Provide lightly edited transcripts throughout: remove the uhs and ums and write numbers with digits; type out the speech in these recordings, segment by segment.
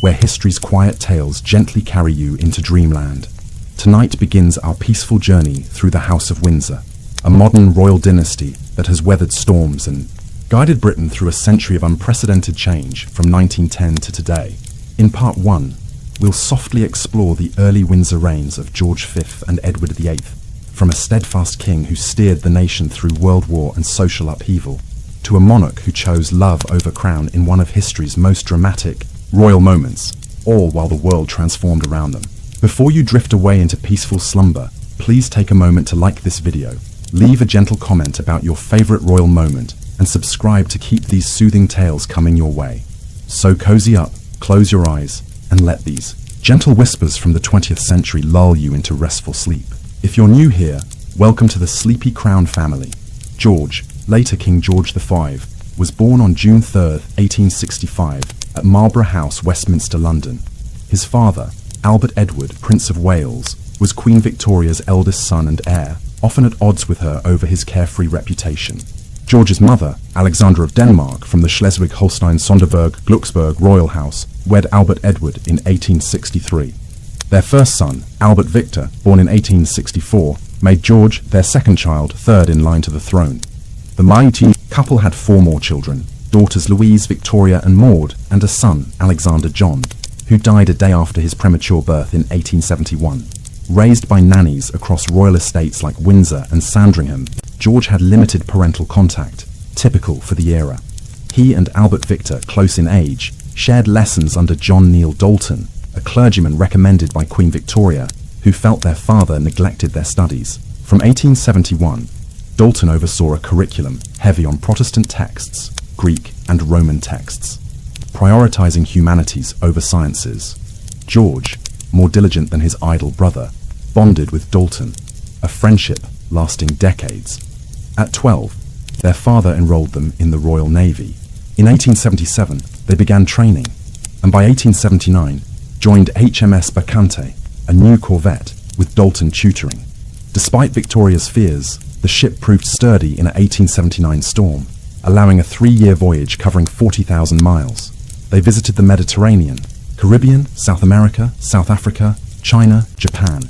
Where history's quiet tales gently carry you into dreamland. Tonight begins our peaceful journey through the House of Windsor, a modern royal dynasty that has weathered storms and guided Britain through a century of unprecedented change from 1910 to today. In part 1, we'll softly explore the early Windsor reigns of George V and Edward VIII, from a steadfast king who steered the nation through world war and social upheaval, to a monarch who chose love over crown in one of history's most dramatic royal moments, all while the world transformed around them. Before you drift away into peaceful slumber, please take a moment to like this video, leave a gentle comment about your favorite royal moment, and subscribe to keep these soothing tales coming your way. So cozy up, close your eyes, and let these gentle whispers from the 20th century lull you into restful sleep. If you're new here, welcome to the Sleepy Crown family. George, later King George V, was born on June 3, 1865, at Marlborough House, Westminster, London. His father, Albert Edward, Prince of Wales, was Queen Victoria's eldest son and heir, often at odds with her over his carefree reputation. George's mother, Alexandra of Denmark, from the Schleswig-Holstein-Sonderburg-Glucksburg royal house, wed Albert Edward in 1863. Their first son, Albert Victor, born in 1864, made George their second child, third in line to the throne. The mighty couple had 4 more children, daughters Louise, Victoria and Maud, and a son, Alexander John, who died a day after his premature birth in 1871. Raised by nannies across royal estates like Windsor and Sandringham, George had limited parental contact, typical for the era. He and Albert Victor, close in age, shared lessons under John Neil Dalton, a clergyman recommended by Queen Victoria, who felt their father neglected their studies. From 1871, Dalton oversaw a curriculum heavy on Protestant texts, Greek and Roman texts, prioritizing humanities over sciences. George, more diligent than his idle brother, bonded with Dalton, a friendship lasting decades. At 12, their father enrolled them in the Royal Navy. In 1877, they began training, and by 1879, joined HMS Bacchante, a new corvette, with Dalton tutoring. Despite Victoria's fears, the ship proved sturdy in an 1879 storm, allowing a 3-year voyage covering 40,000 miles. They visited the Mediterranean, Caribbean, South America, South Africa, China, Japan,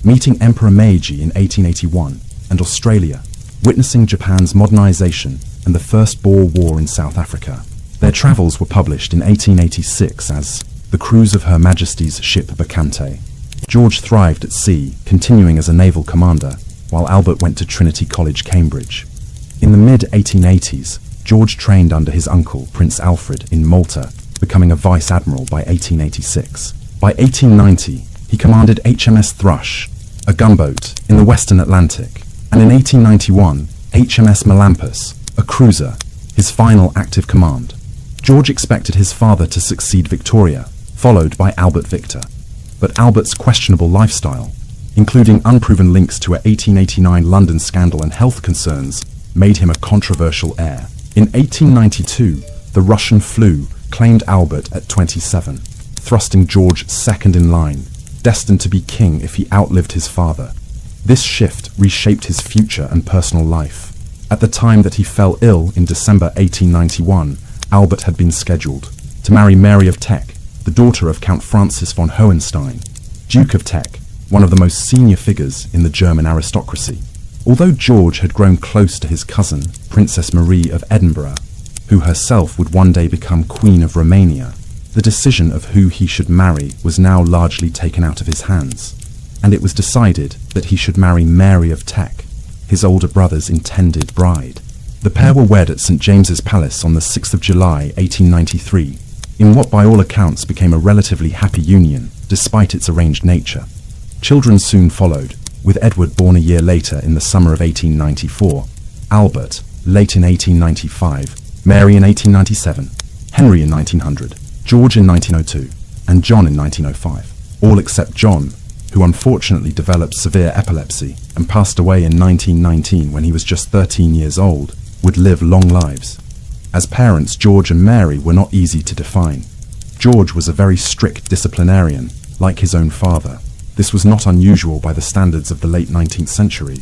meeting Emperor Meiji in 1881, and Australia, witnessing Japan's modernization and the First Boer War in South Africa. Their travels were published in 1886 as The Cruise of Her Majesty's Ship Bacchante. George thrived at sea, continuing as a naval commander, while Albert went to Trinity College, Cambridge. In the mid-1880s, George trained under his uncle, Prince Alfred, in Malta, becoming a vice admiral by 1886. By 1890, he commanded HMS Thrush, a gunboat in the Western Atlantic, and in 1891, HMS Melampus, a cruiser, his final active command. George expected his father to succeed Victoria, followed by Albert Victor. But Albert's questionable lifestyle, including unproven links to a 1889 London scandal and health concerns, made him a controversial heir. In 1892, the Russian flu claimed Albert at 27, thrusting George second in line, destined to be king if he outlived his father. This shift reshaped his future and personal life. At the time that he fell ill in December 1891, Albert had been scheduled to marry Mary of Teck, the daughter of Count Francis von Hohenstein, Duke of Teck, one of the most senior figures in the German aristocracy. Although George had grown close to his cousin, Princess Marie of Edinburgh, who herself would one day become Queen of Romania, the decision of who he should marry was now largely taken out of his hands, and it was decided that he should marry Mary of Teck, his older brother's intended bride. The pair were wed at St. James's Palace on the 6th of July, 1893, in what by all accounts became a relatively happy union, despite its arranged nature. Children soon followed, with Edward born a year later in the summer of 1894, Albert late in 1895, Mary in 1897, Henry in 1900, George in 1902, and John in 1905, all except John, who unfortunately developed severe epilepsy and passed away in 1919 when he was just 13 years old, would live long lives. As parents, George and Mary were not easy to define. George was a very strict disciplinarian, like his own father. This was not unusual by the standards of the late 19th century,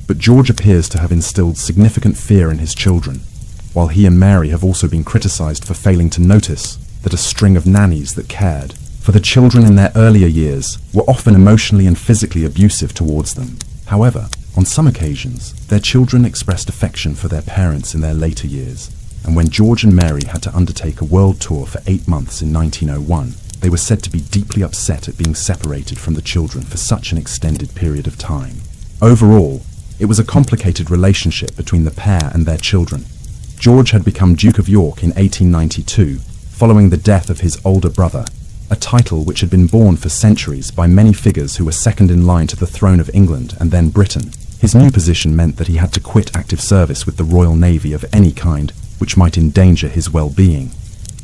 but George appears to have instilled significant fear in his children. while he and Mary have also been criticised for failing to notice that a string of nannies that cared for the children in their earlier years were often emotionally and physically abusive towards them. However, on some occasions, their children expressed affection for their parents in their later years, and when George and Mary had to undertake a world tour for 8 months in 1901, they were said to be deeply upset at being separated from the children for such an extended period of time. Overall, it was a complicated relationship between the pair and their children. George had become Duke of York in 1892, following the death of his older brother, a title which had been borne for centuries by many figures who were second in line to the throne of England and then Britain. His new position meant that he had to quit active service with the Royal Navy of any kind which might endanger his well-being.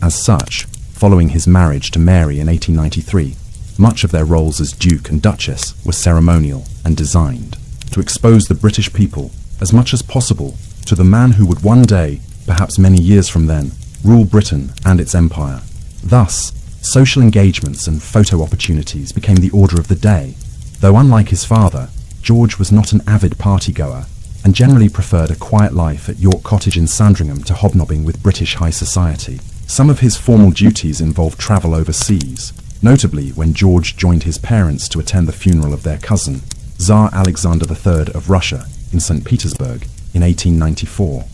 As such, following his marriage to Mary in 1893, much of their roles as Duke and Duchess were ceremonial and designed to expose the British people as much as possible to the man who would one day, perhaps many years from then, rule Britain and its empire. Thus, social engagements and photo opportunities became the order of the day, though unlike his father, George was not an avid party-goer and generally preferred a quiet life at York Cottage in Sandringham to hobnobbing with British high society. Some of his formal duties involved travel overseas, notably when George joined his parents to attend the funeral of their cousin, Tsar Alexander III of Russia, in St. Petersburg in 1894.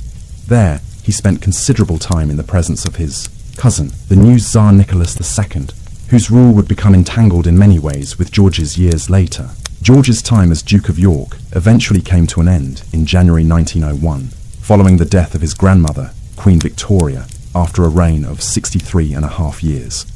There, he spent considerable time in the presence of his cousin, the new Tsar Nicholas II, whose rule would become entangled in many ways with George's years later. George's time as Duke of York eventually came to an end in January 1901, following the death of his grandmother, Queen Victoria, after a reign of 63.5 years.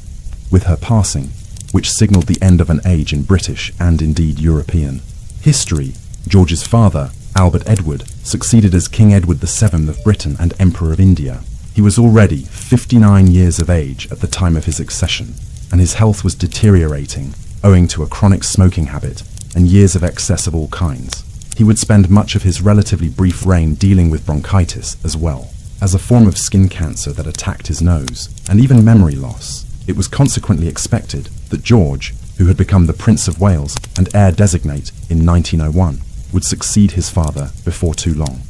With her passing, which signalled the end of an age in British and indeed European history, George's father, Albert Edward, succeeded as King Edward VII of Britain and Emperor of India. He was already 59 years of age at the time of his accession, and his health was deteriorating owing to a chronic smoking habit and years of excess of all kinds. He would spend much of his relatively brief reign dealing with bronchitis as well, as a form of skin cancer that attacked his nose, and even memory loss. It was consequently expected that George, who had become the Prince of Wales and heir designate in 1901, would succeed his father before too long.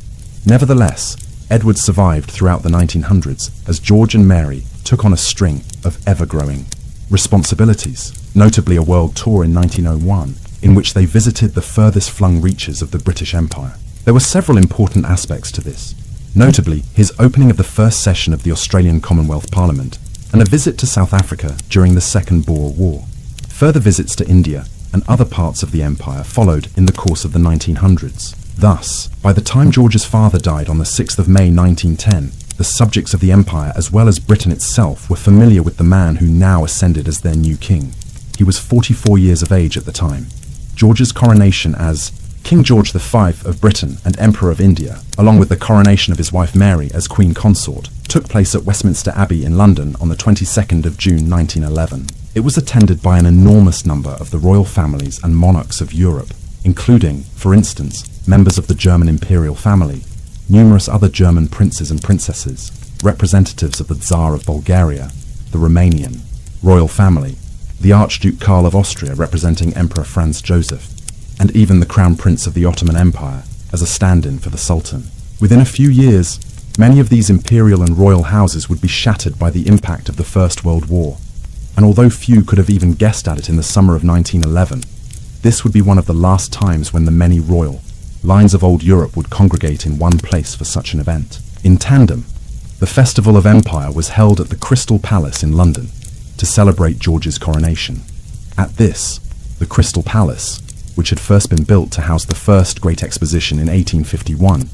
Nevertheless, Edward survived throughout the 1900s as George and Mary took on a string of ever-growing responsibilities, notably a world tour in 1901, in which they visited the furthest flung reaches of the British Empire. There were several important aspects to this, notably his opening of the first session of the Australian Commonwealth Parliament and a visit to South Africa during the Second Boer War. Further visits to India and other parts of the empire followed in the course of the 1900s. Thus, by the time George's father died on the 6th of May 1910, the subjects of the empire as well as Britain itself were familiar with the man who now ascended as their new king. He was 44 years of age at the time. George's coronation as King George V of Britain and Emperor of India, along with the coronation of his wife Mary as Queen Consort, took place at Westminster Abbey in London on the 22nd of June 1911. It was attended by an enormous number of the royal families and monarchs of Europe, including, for instance, members of the German imperial family, numerous other German princes and princesses, representatives of the Tsar of Bulgaria, the Romanian royal family, the Archduke Karl of Austria representing Emperor Franz Joseph, and even the Crown Prince of the Ottoman Empire as a stand-in for the Sultan. Within a few years, many of these imperial and royal houses would be shattered by the impact of the First World War, and although few could have even guessed at it in the summer of 1911, this would be one of the last times when the many royal lines of old Europe would congregate in one place for such an event. In tandem, the Festival of Empire was held at the Crystal Palace in London to celebrate George's coronation. At this, the Crystal Palace, which had first been built to house the first Great Exposition in 1851,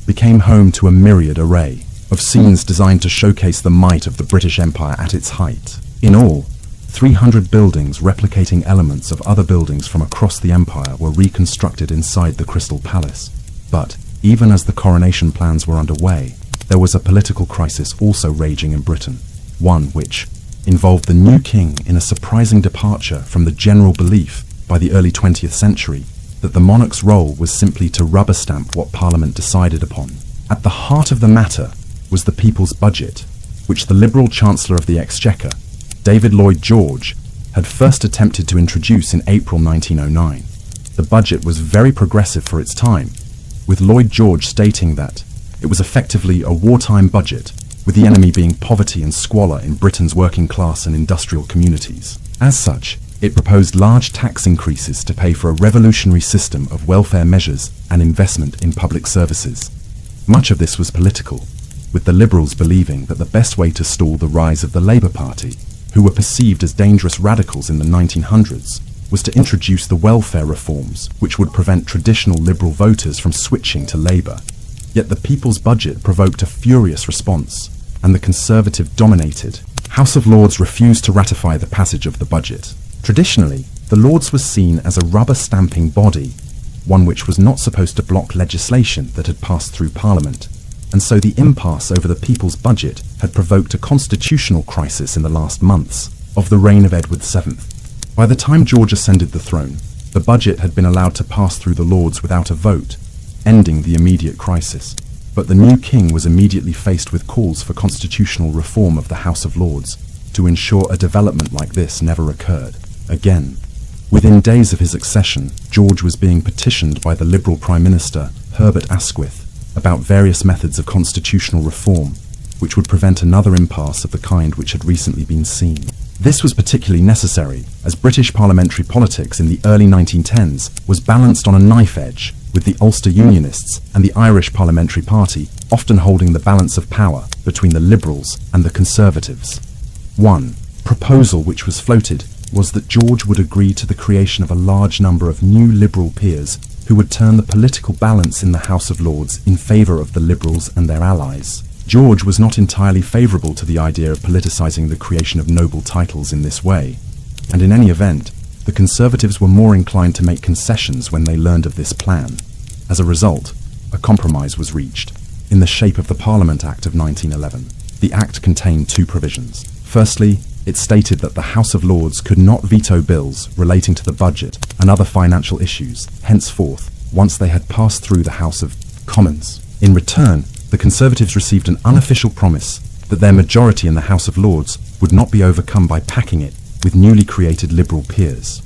became home to a myriad array of scenes designed to showcase the might of the British Empire at its height. In all, 300 buildings replicating elements of other buildings from across the empire were reconstructed inside the Crystal Palace. But, even as the coronation plans were underway, there was a political crisis also raging in Britain, one which involved the new king in a surprising departure from the general belief by the early 20th century that the monarch's role was simply to rubber stamp what Parliament decided upon. At the heart of the matter was the people's budget, which the Liberal Chancellor of the Exchequer, David Lloyd George, had first attempted to introduce in April 1909. The budget was very progressive for its time, with Lloyd George stating that It was effectively a wartime budget, with the enemy being poverty and squalor in Britain's working class and industrial communities. As such, it proposed large tax increases to pay for a revolutionary system of welfare measures and investment in public services. Much of this was political, with the Liberals believing that the best way to stall the rise of the Labour Party, who were perceived as dangerous radicals in the 1900s, was to introduce the welfare reforms which would prevent traditional Liberal voters from switching to Labour. Yet the People's Budget provoked a furious response, and the Conservative-dominated House of Lords refused to ratify the passage of the budget. Traditionally, the Lords was seen as a rubber-stamping body, one which was not supposed to block legislation that had passed through Parliament, and so the impasse over the People's Budget had provoked a constitutional crisis in the last months of the reign of Edward VII. By the time George ascended the throne, the budget had been allowed to pass through the Lords without a vote, ending the immediate crisis. But the new king was immediately faced with calls for constitutional reform of the House of Lords to ensure a development like this never occurred again. Within days of his accession, George was being petitioned by the Liberal Prime Minister, Herbert Asquith, about various methods of constitutional reform, which would prevent another impasse of the kind which had recently been seen. This was particularly necessary, as British parliamentary politics in the early 1910s was balanced on a knife edge, with the Ulster Unionists and the Irish Parliamentary Party often holding the balance of power between the Liberals and the Conservatives. One proposal which was floated was that George would agree to the creation of a large number of new Liberal peers who would turn the political balance in the House of Lords in favour of the Liberals and their allies. George was not entirely favourable to the idea of politicising the creation of noble titles in this way, and in any event, the Conservatives were more inclined to make concessions when they learned of this plan. As a result, a compromise was reached, in the shape of the Parliament Act of 1911. The Act contained two provisions. Firstly, it stated that the House of Lords could not veto bills relating to the budget and other financial issues, henceforth, once they had passed through the House of Commons. In return, the Conservatives received an unofficial promise that their majority in the House of Lords would not be overcome by packing it with newly created Liberal peers.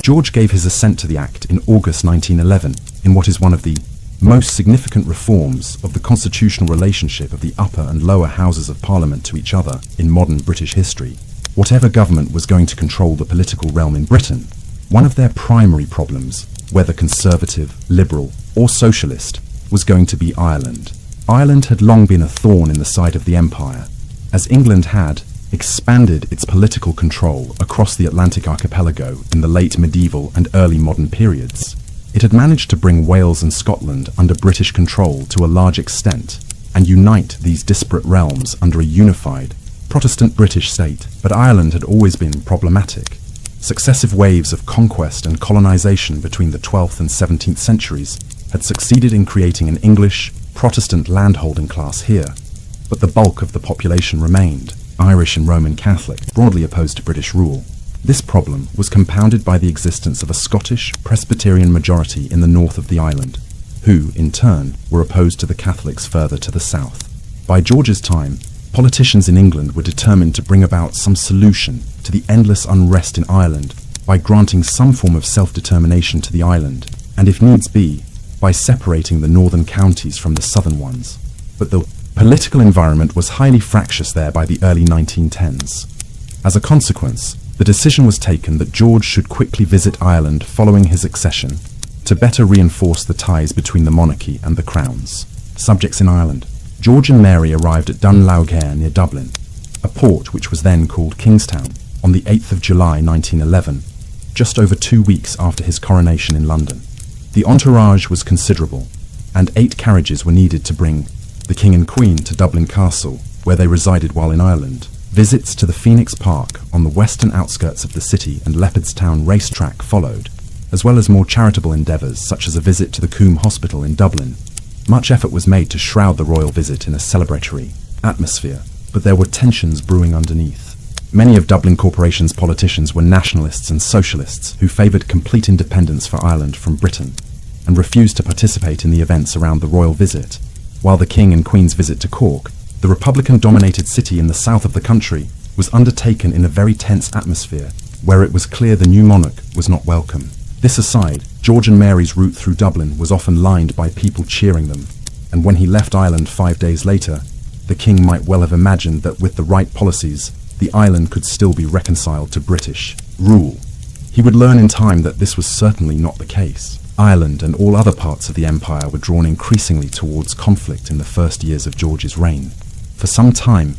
George gave his assent to the Act in August 1911 in what is one of the most significant reforms of the constitutional relationship of the upper and lower houses of Parliament to each other in modern British history. Whatever government was going to control the political realm in Britain, one of their primary problems, whether Conservative, Liberal or Socialist, was going to be Ireland. Ireland had long been a thorn in the side of the Empire, as England had expanded its political control across the Atlantic archipelago in the late medieval and early modern periods. It had managed to bring Wales and Scotland under British control to a large extent and unite these disparate realms under a unified Protestant British state, but Ireland had always been problematic. Successive waves of conquest and colonisation between the 12th and 17th centuries had succeeded in creating an English, Protestant landholding class here, but the bulk of the population remained Irish and Roman Catholic, broadly opposed to British rule. This problem was compounded by the existence of a Scottish Presbyterian majority in the north of the island, who, in turn, were opposed to the Catholics further to the south. By George's time, politicians in England were determined to bring about some solution to the endless unrest in Ireland by granting some form of self-determination to the island, and if needs be, by separating the northern counties from the southern ones. But the political environment was highly fractious there by the early 1910s. As a consequence, the decision was taken that George should quickly visit Ireland following his accession to better reinforce the ties between the monarchy and the crowns. Subjects in Ireland. George and Mary arrived at Dunlowghair near Dublin, a port which was then called Kingstown, on the 8th of July 1911, just over 2 weeks after his coronation in London. The entourage was considerable, and 8 carriages were needed to bring the King and Queen to Dublin Castle, where they resided while in Ireland. Visits to the Phoenix Park on the western outskirts of the city and Leopardstown racetrack followed, as well as more charitable endeavours such as a visit to the Coombe Hospital in Dublin. Much effort was made to shroud the royal visit in a celebratory atmosphere, but there were tensions brewing underneath. Many of Dublin Corporation's politicians were nationalists and socialists who favoured complete independence for Ireland from Britain, and refused to participate in the events around the royal visit. While the King and Queen's visit to Cork, the Republican-dominated city in the south of the country, was undertaken in a very tense atmosphere, where it was clear the new monarch was not welcome. This aside, George and Mary's route through Dublin was often lined by people cheering them, and when he left Ireland 5 days later, the king might well have imagined that with the right policies, the island could still be reconciled to British rule. He would learn in time that this was certainly not the case. Ireland and all other parts of the empire were drawn increasingly towards conflict in the first years of George's reign. For some time,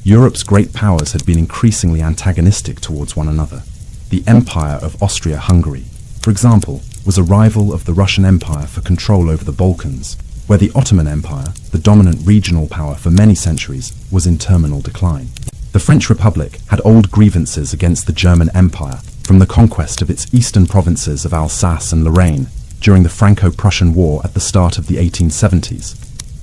Europe's great powers had been increasingly antagonistic towards one another. The Empire of Austria-Hungary, for example, was a rival of the Russian Empire for control over the Balkans, where the Ottoman Empire, the dominant regional power for many centuries, was in terminal decline. The French Republic had old grievances against the German Empire from the conquest of its eastern provinces of Alsace and Lorraine during the Franco-Prussian War at the start of the 1870s.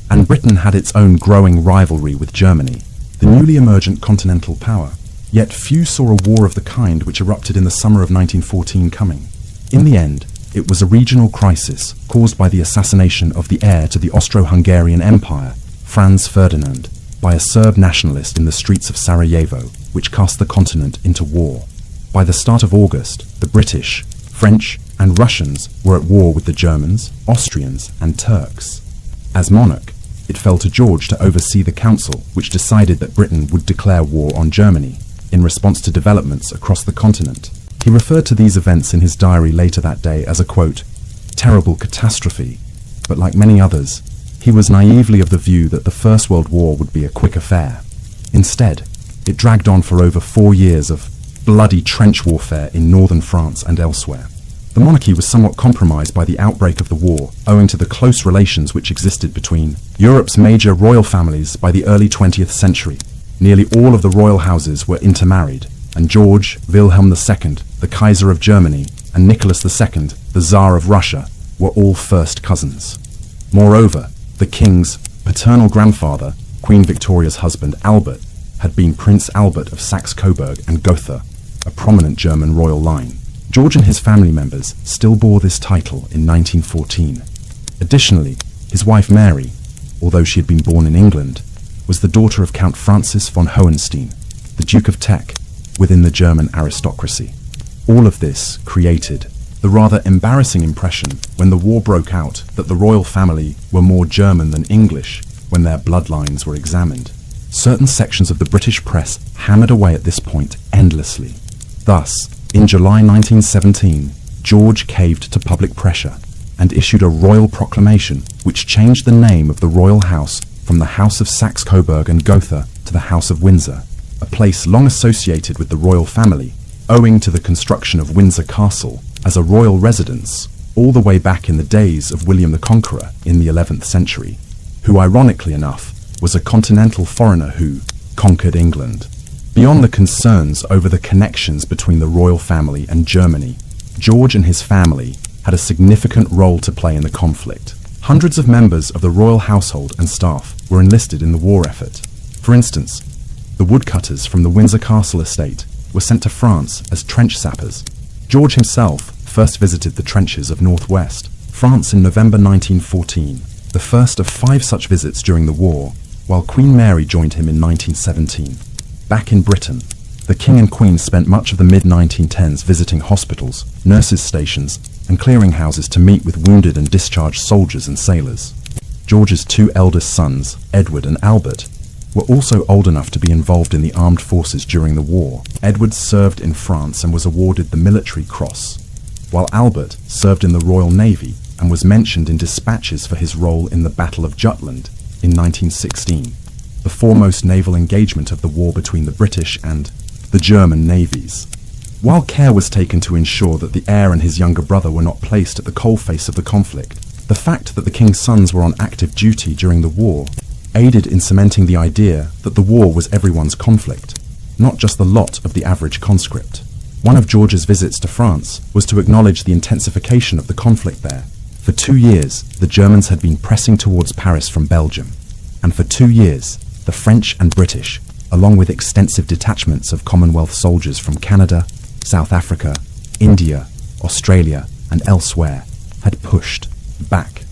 And Britain had its own growing rivalry with Germany, the newly emergent continental power. Yet few saw a war of the kind which erupted in the summer of 1914 coming. In the end, it was a regional crisis caused by the assassination of the heir to the Austro-Hungarian Empire, Franz Ferdinand, by a Serb nationalist in the streets of Sarajevo, which cast the continent into war. By the start of August, the British, French, and Russians were at war with the Germans, Austrians, and Turks. As monarch, it fell to George to oversee the council which decided that Britain would declare war on Germany in response to developments across the continent. He referred to these events in his diary later that day as a, quote, terrible catastrophe, but like many others, he was naively of the view that the First World War would be a quick affair. Instead, it dragged on for over 4 years of bloody trench warfare in northern France and elsewhere. The monarchy was somewhat compromised by the outbreak of the war, owing to the close relations which existed between Europe's major royal families by the early 20th century. Nearly all of the royal houses were intermarried, and George, Wilhelm II, the Kaiser of Germany, and Nicholas II, the Tsar of Russia, were all first cousins. Moreover, the king's paternal grandfather, Queen Victoria's husband Albert, had been Prince Albert of Saxe-Coburg and Gotha, a prominent German royal line. George and his family members still bore this title in 1914. Additionally, his wife Mary, although she had been born in England, was the daughter of Count Francis von Hohenstein, the Duke of Teck, within the German aristocracy. All of this created the rather embarrassing impression when the war broke out that the royal family were more German than English when their bloodlines were examined. Certain sections of the British press hammered away at this point endlessly. Thus, in July 1917, George caved to public pressure and issued a royal proclamation which changed the name of the royal house from the House of Saxe-Coburg and Gotha to the House of Windsor, a place long associated with the royal family, owing to the construction of Windsor Castle as a royal residence all the way back in the days of William the Conqueror in the 11th century, who ironically enough was a continental foreigner who conquered England. Beyond the concerns over the connections between the royal family and Germany, George and his family had a significant role to play in the conflict. Hundreds of members of the royal household and staff were enlisted in the war effort. For instance, the woodcutters from the Windsor Castle estate were sent to France as trench sappers. George himself first visited the trenches of northwest France in November 1914, the first of 5 such visits during the war, while Queen Mary joined him in 1917. Back in Britain, the King and Queen spent much of the mid-1910s visiting hospitals, nurses' stations, and clearinghouses to meet with wounded and discharged soldiers and sailors. George's 2 eldest sons, Edward and Albert, were also old enough to be involved in the armed forces during the war. Edward served in France and was awarded the Military Cross, while Albert served in the Royal Navy and was mentioned in dispatches for his role in the Battle of Jutland in 1916, the foremost naval engagement of the war between the British and the German navies. While care was taken to ensure that the heir and his younger brother were not placed at the coalface of the conflict, the fact that the king's sons were on active duty during the war aided in cementing the idea that the war was everyone's conflict, not just the lot of the average conscript. One of George's visits to France was to acknowledge the intensification of the conflict there. For 2 years, the Germans had been pressing towards Paris from Belgium, and for 2 years, the French and British, along with extensive detachments of Commonwealth soldiers from Canada, South Africa, India, Australia, and elsewhere, had pushed back.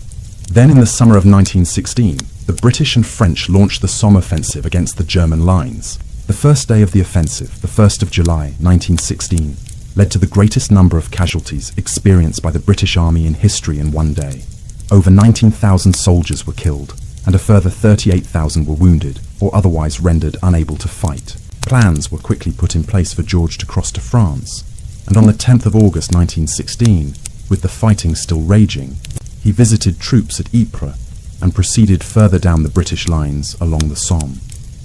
Then in the summer of 1916, the British and French launched the Somme offensive against the German lines. The first day of the offensive, the 1st of July 1916, led to the greatest number of casualties experienced by the British Army in history in one day. Over 19,000 soldiers were killed, and a further 38,000 were wounded or otherwise rendered unable to fight. Plans were quickly put in place for George to cross to France, and on the 10th of August 1916, with the fighting still raging, he visited troops at Ypres and proceeded further down the British lines along the Somme.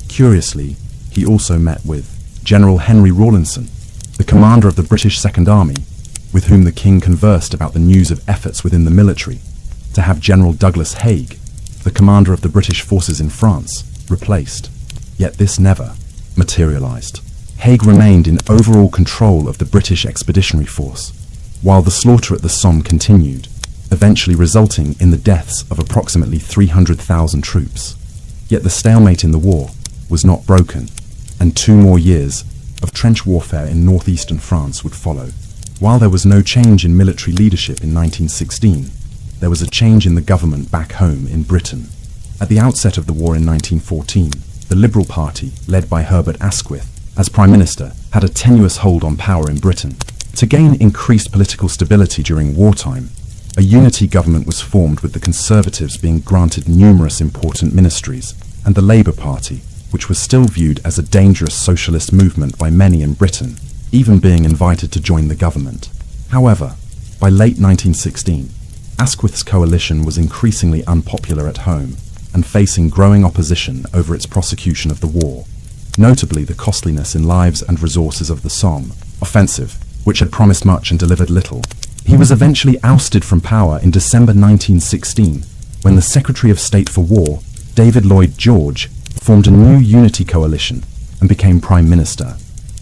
Curiously, he also met with General Henry Rawlinson, the commander of the British Second Army, with whom the king conversed about the news of efforts within the military to have General Douglas Haig, the commander of the British forces in France, replaced. Yet this never materialized. Haig remained in overall control of the British Expeditionary Force, while the slaughter at the Somme continued, eventually resulting in the deaths of approximately 300,000 troops. Yet the stalemate in the war was not broken, and 2 more years of trench warfare in northeastern France would follow. While there was no change in military leadership in 1916, there was a change in the government back home in Britain. At the outset of the war in 1914, the Liberal Party, led by Herbert Asquith as Prime Minister, had a tenuous hold on power in Britain. To gain increased political stability during wartime, a unity government was formed, with the Conservatives being granted numerous important ministries, and the Labour Party, which was still viewed as a dangerous socialist movement by many in Britain, even being invited to join the government. However, by late 1916, Asquith's coalition was increasingly unpopular at home and facing growing opposition over its prosecution of the war, notably the costliness in lives and resources of the Somme offensive, which had promised much and delivered little. He was eventually ousted from power in December 1916, when the Secretary of State for War, David Lloyd George, formed a new unity coalition and became Prime Minister.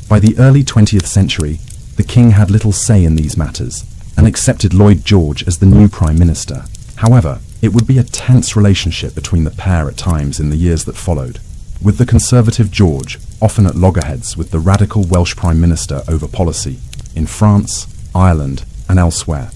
By the early 20th century, the king had little say in these matters and accepted Lloyd George as the new Prime Minister. However, it would be a tense relationship between the pair at times in the years that followed, with the conservative George often at loggerheads with the radical Welsh Prime Minister over policy in France, Ireland, and elsewhere.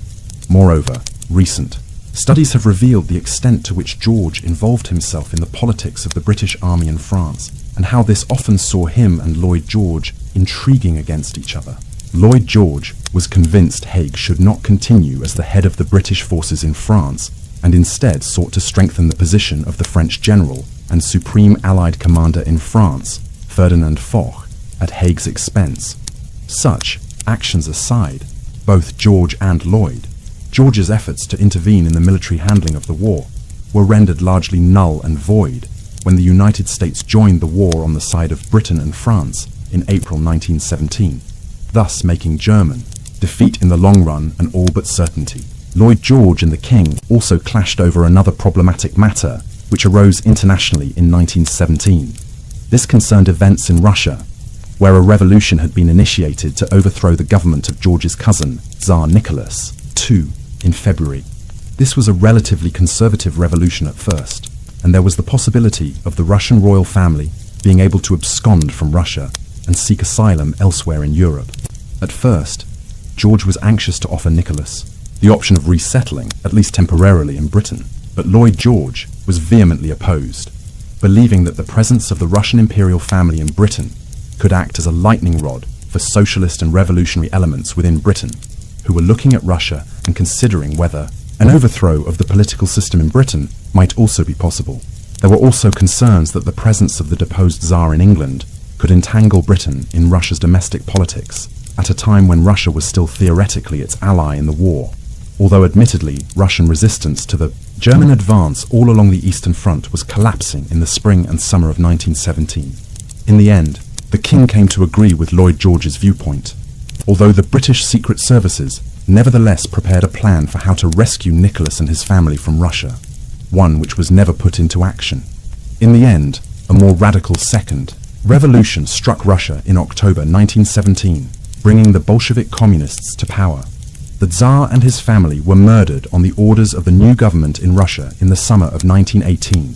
Moreover, recent studies have revealed the extent to which George involved himself in the politics of the British Army in France, and how this often saw him and Lloyd George intriguing against each other. Lloyd George was convinced Haig should not continue as the head of the British forces in France, and instead sought to strengthen the position of the French general and supreme Allied commander in France, Ferdinand Foch, at Haig's expense. Such actions aside, both George and Lloyd, George's efforts to intervene in the military handling of the war were rendered largely null and void when the United States joined the war on the side of Britain and France in April 1917, thus making German defeat in the long run an all but certainty. Lloyd George and the King also clashed over another problematic matter which arose internationally in 1917. This concerned events in Russia, where a revolution had been initiated to overthrow the government of George's cousin, Tsar Nicholas II, in February. This was a relatively conservative revolution at first, and there was the possibility of the Russian royal family being able to abscond from Russia and seek asylum elsewhere in Europe. At first, George was anxious to offer Nicholas the option of resettling, at least temporarily, in Britain, but Lloyd George was vehemently opposed, believing that the presence of the Russian imperial family in Britain could act as a lightning rod for socialist and revolutionary elements within Britain, who were looking at Russia and considering whether an overthrow of the political system in Britain might also be possible. There were also concerns that the presence of the deposed Tsar in England could entangle Britain in Russia's domestic politics, at a time when Russia was still theoretically its ally in the war, although admittedly Russian resistance to the German advance all along the Eastern Front was collapsing in the spring and summer of 1917. In the end, the King came to agree with Lloyd George's viewpoint, although the British Secret Services nevertheless prepared a plan for how to rescue Nicholas and his family from Russia, one which was never put into action. In the end, a more radical second revolution struck Russia in October 1917, bringing the Bolshevik communists to power. The Tsar and his family were murdered on the orders of the new government in Russia in the summer of 1918.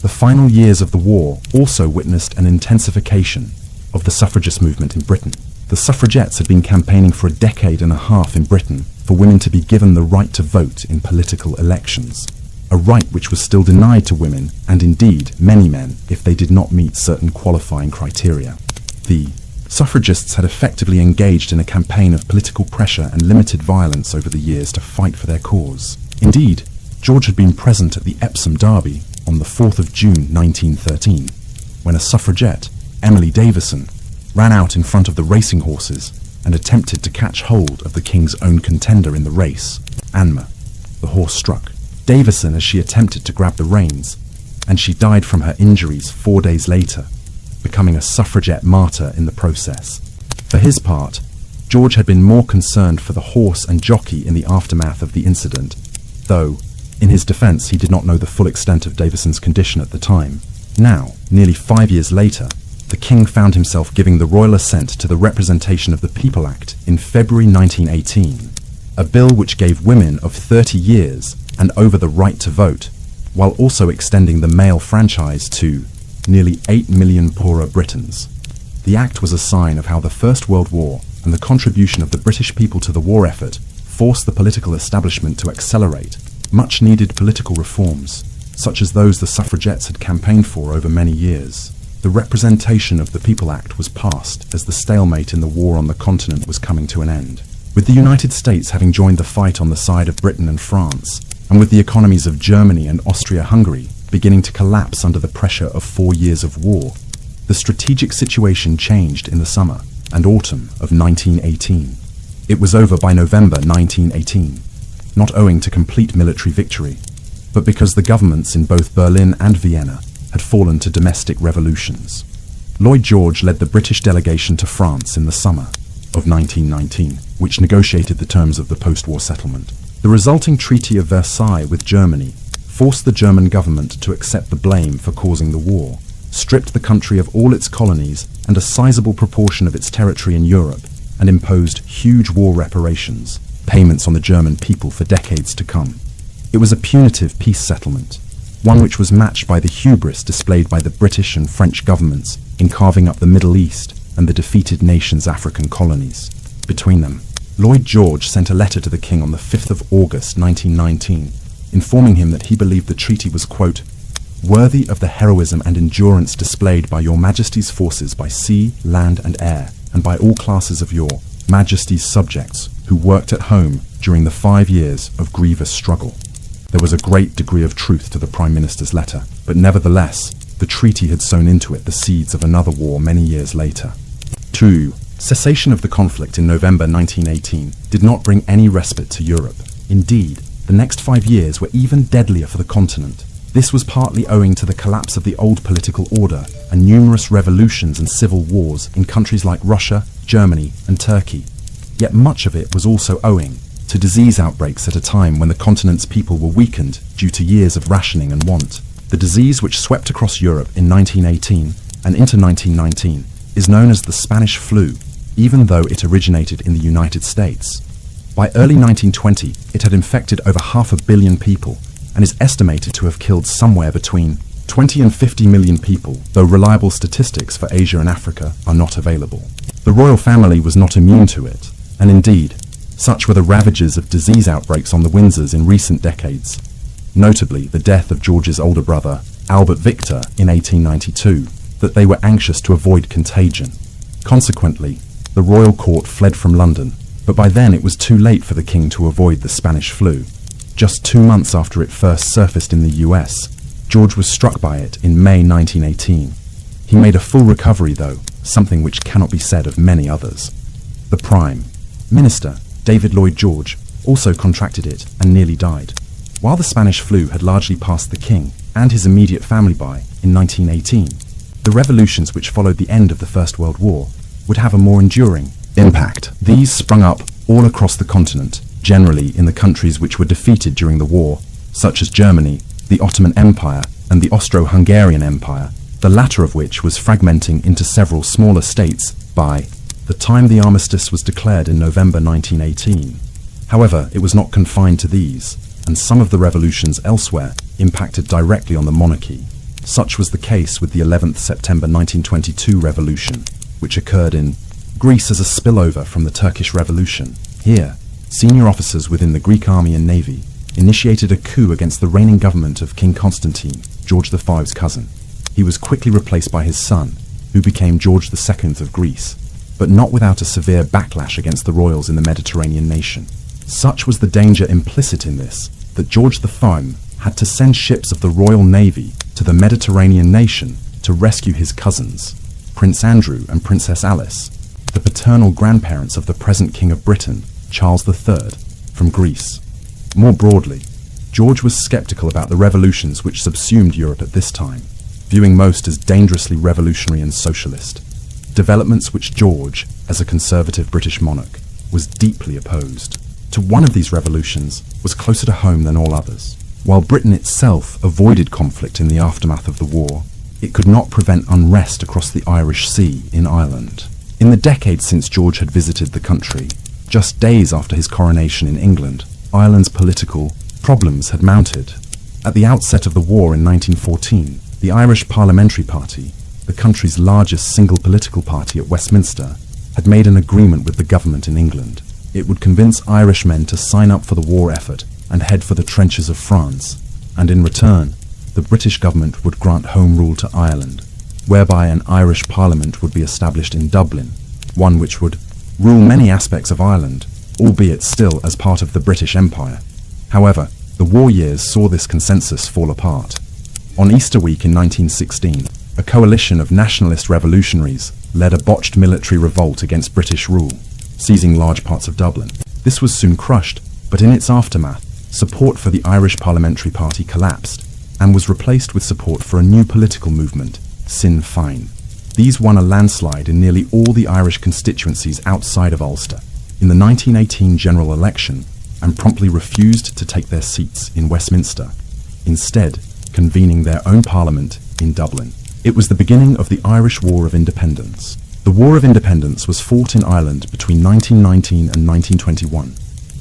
The final years of the war also witnessed an intensification of the suffragist movement in Britain. The suffragettes had been campaigning for a decade and a half in Britain for women to be given the right to vote in political elections, a right which was still denied to women, and indeed many men, if they did not meet certain qualifying criteria. The suffragists had effectively engaged in a campaign of political pressure and limited violence over the years to fight for their cause. Indeed, George had been present at the Epsom Derby, on the 4th of June 1913, when a suffragette, Emily Davison, ran out in front of the racing horses and attempted to catch hold of the king's own contender in the race, Anma. The horse struck Davison as she attempted to grab the reins, and she died from her injuries 4 days later, becoming a suffragette martyr in the process. For his part, George had been more concerned for the horse and jockey in the aftermath of the incident, though, in his defence, he did not know the full extent of Davison's condition at the time. Now, nearly 5 years later, the king found himself giving the royal assent to the Representation of the People Act in February 1918, a bill which gave women of 30 years and over the right to vote, while also extending the male franchise to nearly 8 million poorer Britons. The act was a sign of how the First World War and the contribution of the British people to the war effort forced the political establishment to accelerate much-needed political reforms, such as those the suffragettes had campaigned for over many years. The Representation of the People Act was passed as the stalemate in the war on the continent was coming to an end. With the United States having joined the fight on the side of Britain and France, and with the economies of Germany and Austria-Hungary beginning to collapse under the pressure of 4 years of war, the strategic situation changed in the summer and autumn of 1918. It was over by November 1918, not owing to complete military victory, but because the governments in both Berlin and Vienna had fallen to domestic revolutions. Lloyd George led the British delegation to France in the summer of 1919, which negotiated the terms of the post-war settlement. The resulting Treaty of Versailles with Germany forced the German government to accept the blame for causing the war, stripped the country of all its colonies and a sizable proportion of its territory in Europe, and imposed huge war reparations, payments on the German people for decades to come. It was a punitive peace settlement, one which was matched by the hubris displayed by the British and French governments in carving up the Middle East and the defeated nation's African colonies. Between them, Lloyd George sent a letter to the king on the 5th of August 1919, informing him that he believed the treaty was, quote, worthy of the heroism and endurance displayed by your Majesty's forces by sea, land and air, and by all classes of your Majesty's subjects who worked at home during the 5 years of grievous struggle. There was a great degree of truth to the Prime Minister's letter, but nevertheless, the treaty had sown into it the seeds of another war many years later. 2. Cessation of the conflict in November 1918 did not bring any respite to Europe. Indeed, the next 5 years were even deadlier for the continent. This was partly owing to the collapse of the old political order and numerous revolutions and civil wars in countries like Russia, Germany, and Turkey. Yet much of it was also owing to disease outbreaks at a time when the continent's people were weakened due to years of rationing and want. The disease which swept across Europe in 1918 and into 1919 is known as the Spanish flu, even though it originated in the United States. By early 1920, it had infected over 500 million people and is estimated to have killed somewhere between 20 and 50 million people, though reliable statistics for Asia and Africa are not available. The royal family was not immune to it, and indeed, such were the ravages of disease outbreaks on the Windsors in recent decades, notably the death of George's older brother, Albert Victor, in 1892, that they were anxious to avoid contagion. Consequently, the royal court fled from London, but by then it was too late for the king to avoid the Spanish flu. Just 2 months after it first surfaced in the US, George was struck by it in May 1918. He made a full recovery though, something which cannot be said of many others. The Prime Minister, David Lloyd George, also contracted it and nearly died. While the Spanish flu had largely passed the king and his immediate family by in 1918, the revolutions which followed the end of the First World War would have a more enduring impact. These sprung up all across the continent, generally in the countries which were defeated during the war, such as Germany, the Ottoman Empire, and the Austro-Hungarian Empire, the latter of which was fragmenting into several smaller states by the time the armistice was declared in November 1918. However, it was not confined to these, and some of the revolutions elsewhere impacted directly on the monarchy. Such was the case with the 11th September 1922 revolution, which occurred in Greece as a spillover from the Turkish Revolution. Here, senior officers within the Greek army and navy initiated a coup against the reigning government of King Constantine, George V's cousin. He was quickly replaced by his son, who became George II of Greece, but not without a severe backlash against the royals in the Mediterranean nation. Such was the danger implicit in this, that George V had to send ships of the Royal Navy to the Mediterranean nation to rescue his cousins, Prince Andrew and Princess Alice, the paternal grandparents of the present King of Britain, Charles III, from Greece. More broadly, George was sceptical about the revolutions which subsumed Europe at this time, viewing most as dangerously revolutionary and socialist, developments which George, as a conservative British monarch, was deeply opposed. To one of these revolutions was closer to home than all others. While Britain itself avoided conflict in the aftermath of the war, it could not prevent unrest across the Irish Sea in Ireland. In the decades since George had visited the country, just days after his coronation in England, Ireland's political problems had mounted. At the outset of the war in 1914, the Irish Parliamentary Party, the country's largest single political party at Westminster, had made an agreement with the government in England. It would convince Irish men to sign up for the war effort and head for the trenches of France, and in return, the British government would grant home rule to Ireland, whereby an Irish Parliament would be established in Dublin, one which would rule many aspects of Ireland, albeit still as part of the British Empire. However, the war years saw this consensus fall apart. On Easter week in 1916, a coalition of nationalist revolutionaries led a botched military revolt against British rule, seizing large parts of Dublin. This was soon crushed, but in its aftermath, support for the Irish Parliamentary Party collapsed and was replaced with support for a new political movement, Sinn Féin. These won a landslide in nearly all the Irish constituencies outside of Ulster in the 1918 general election and promptly refused to take their seats in Westminster, instead convening their own parliament in Dublin. It was the beginning of the Irish War of Independence. The War of Independence was fought in Ireland between 1919 and 1921.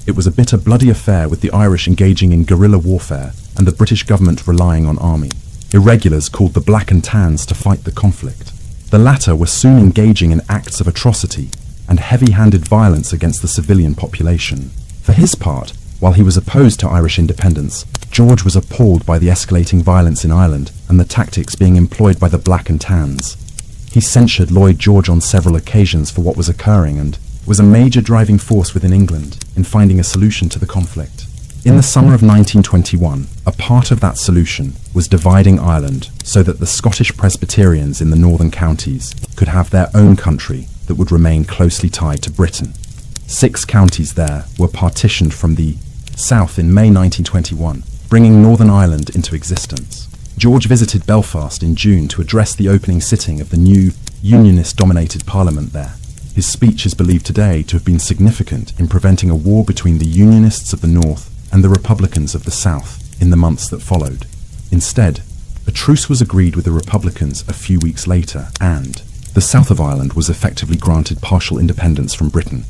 It was a bitter, bloody affair with the Irish engaging in guerrilla warfare and the British government relying on army irregulars called the Black and Tans to fight the conflict. The latter were soon engaging in acts of atrocity and heavy-handed violence against the civilian population. For his part, while he was opposed to Irish independence, George was appalled by the escalating violence in Ireland and the tactics being employed by the Black and Tans. He censured Lloyd George on several occasions for what was occurring and was a major driving force within England in finding a solution to the conflict. In the summer of 1921, a part of that solution was dividing Ireland so that the Scottish Presbyterians in the northern counties could have their own country that would remain closely tied to Britain. 6 counties there were partitioned from the south in May 1921, bringing Northern Ireland into existence. George visited Belfast in June to address the opening sitting of the new Unionist-dominated Parliament there. His speech is believed today to have been significant in preventing a war between the Unionists of the north and the Republicans of the south in the months that followed. Instead, a truce was agreed with the Republicans a few weeks later, and the south of Ireland was effectively granted partial independence from Britain,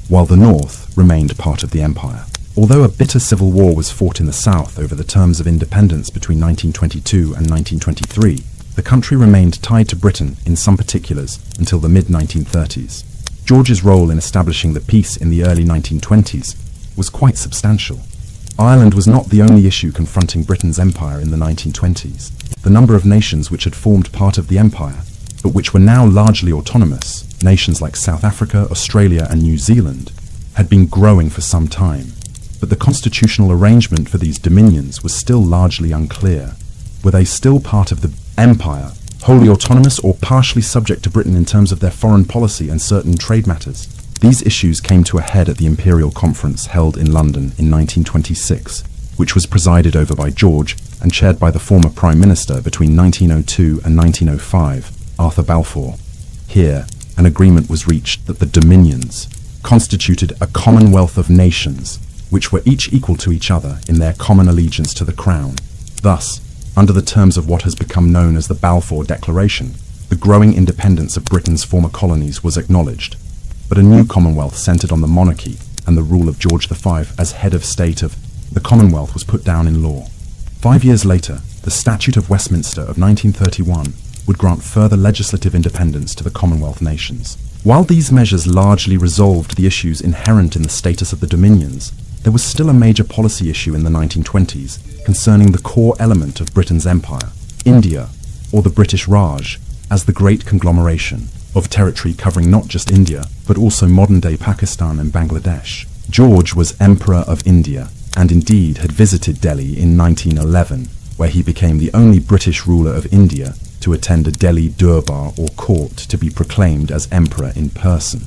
while the north remained part of the empire. Although a bitter civil war was fought in the south over the terms of independence between 1922 and 1923, the country remained tied to Britain in some particulars until the mid-1930s. George's role in establishing the peace in the early 1920s was quite substantial. Ireland was not the only issue confronting Britain's empire in the 1920s. The number of nations which had formed part of the empire, but which were now largely autonomous, nations like South Africa, Australia and New Zealand, had been growing for some time. But the constitutional arrangement for these dominions was still largely unclear. Were they still part of the empire, wholly autonomous or partially subject to Britain in terms of their foreign policy and certain trade matters? These issues came to a head at the Imperial Conference held in London in 1926, which was presided over by George and chaired by the former Prime Minister between 1902 and 1905, Arthur Balfour. Here, an agreement was reached that the dominions constituted a commonwealth of nations, which were each equal to each other in their common allegiance to the Crown. Thus, under the terms of what has become known as the Balfour Declaration, the growing independence of Britain's former colonies was acknowledged, but a new Commonwealth centred on the monarchy and the rule of George V as head of state of the Commonwealth was put down in law. 5 years later, the Statute of Westminster of 1931 would grant further legislative independence to the Commonwealth nations. While these measures largely resolved the issues inherent in the status of the dominions, there was still a major policy issue in the 1920s concerning the core element of Britain's empire, India, or the British Raj, as the great conglomeration of territory covering not just India, but also modern-day Pakistan and Bangladesh. George was Emperor of India, and indeed had visited Delhi in 1911, where he became the only British ruler of India to attend a Delhi Durbar or court to be proclaimed as emperor in person.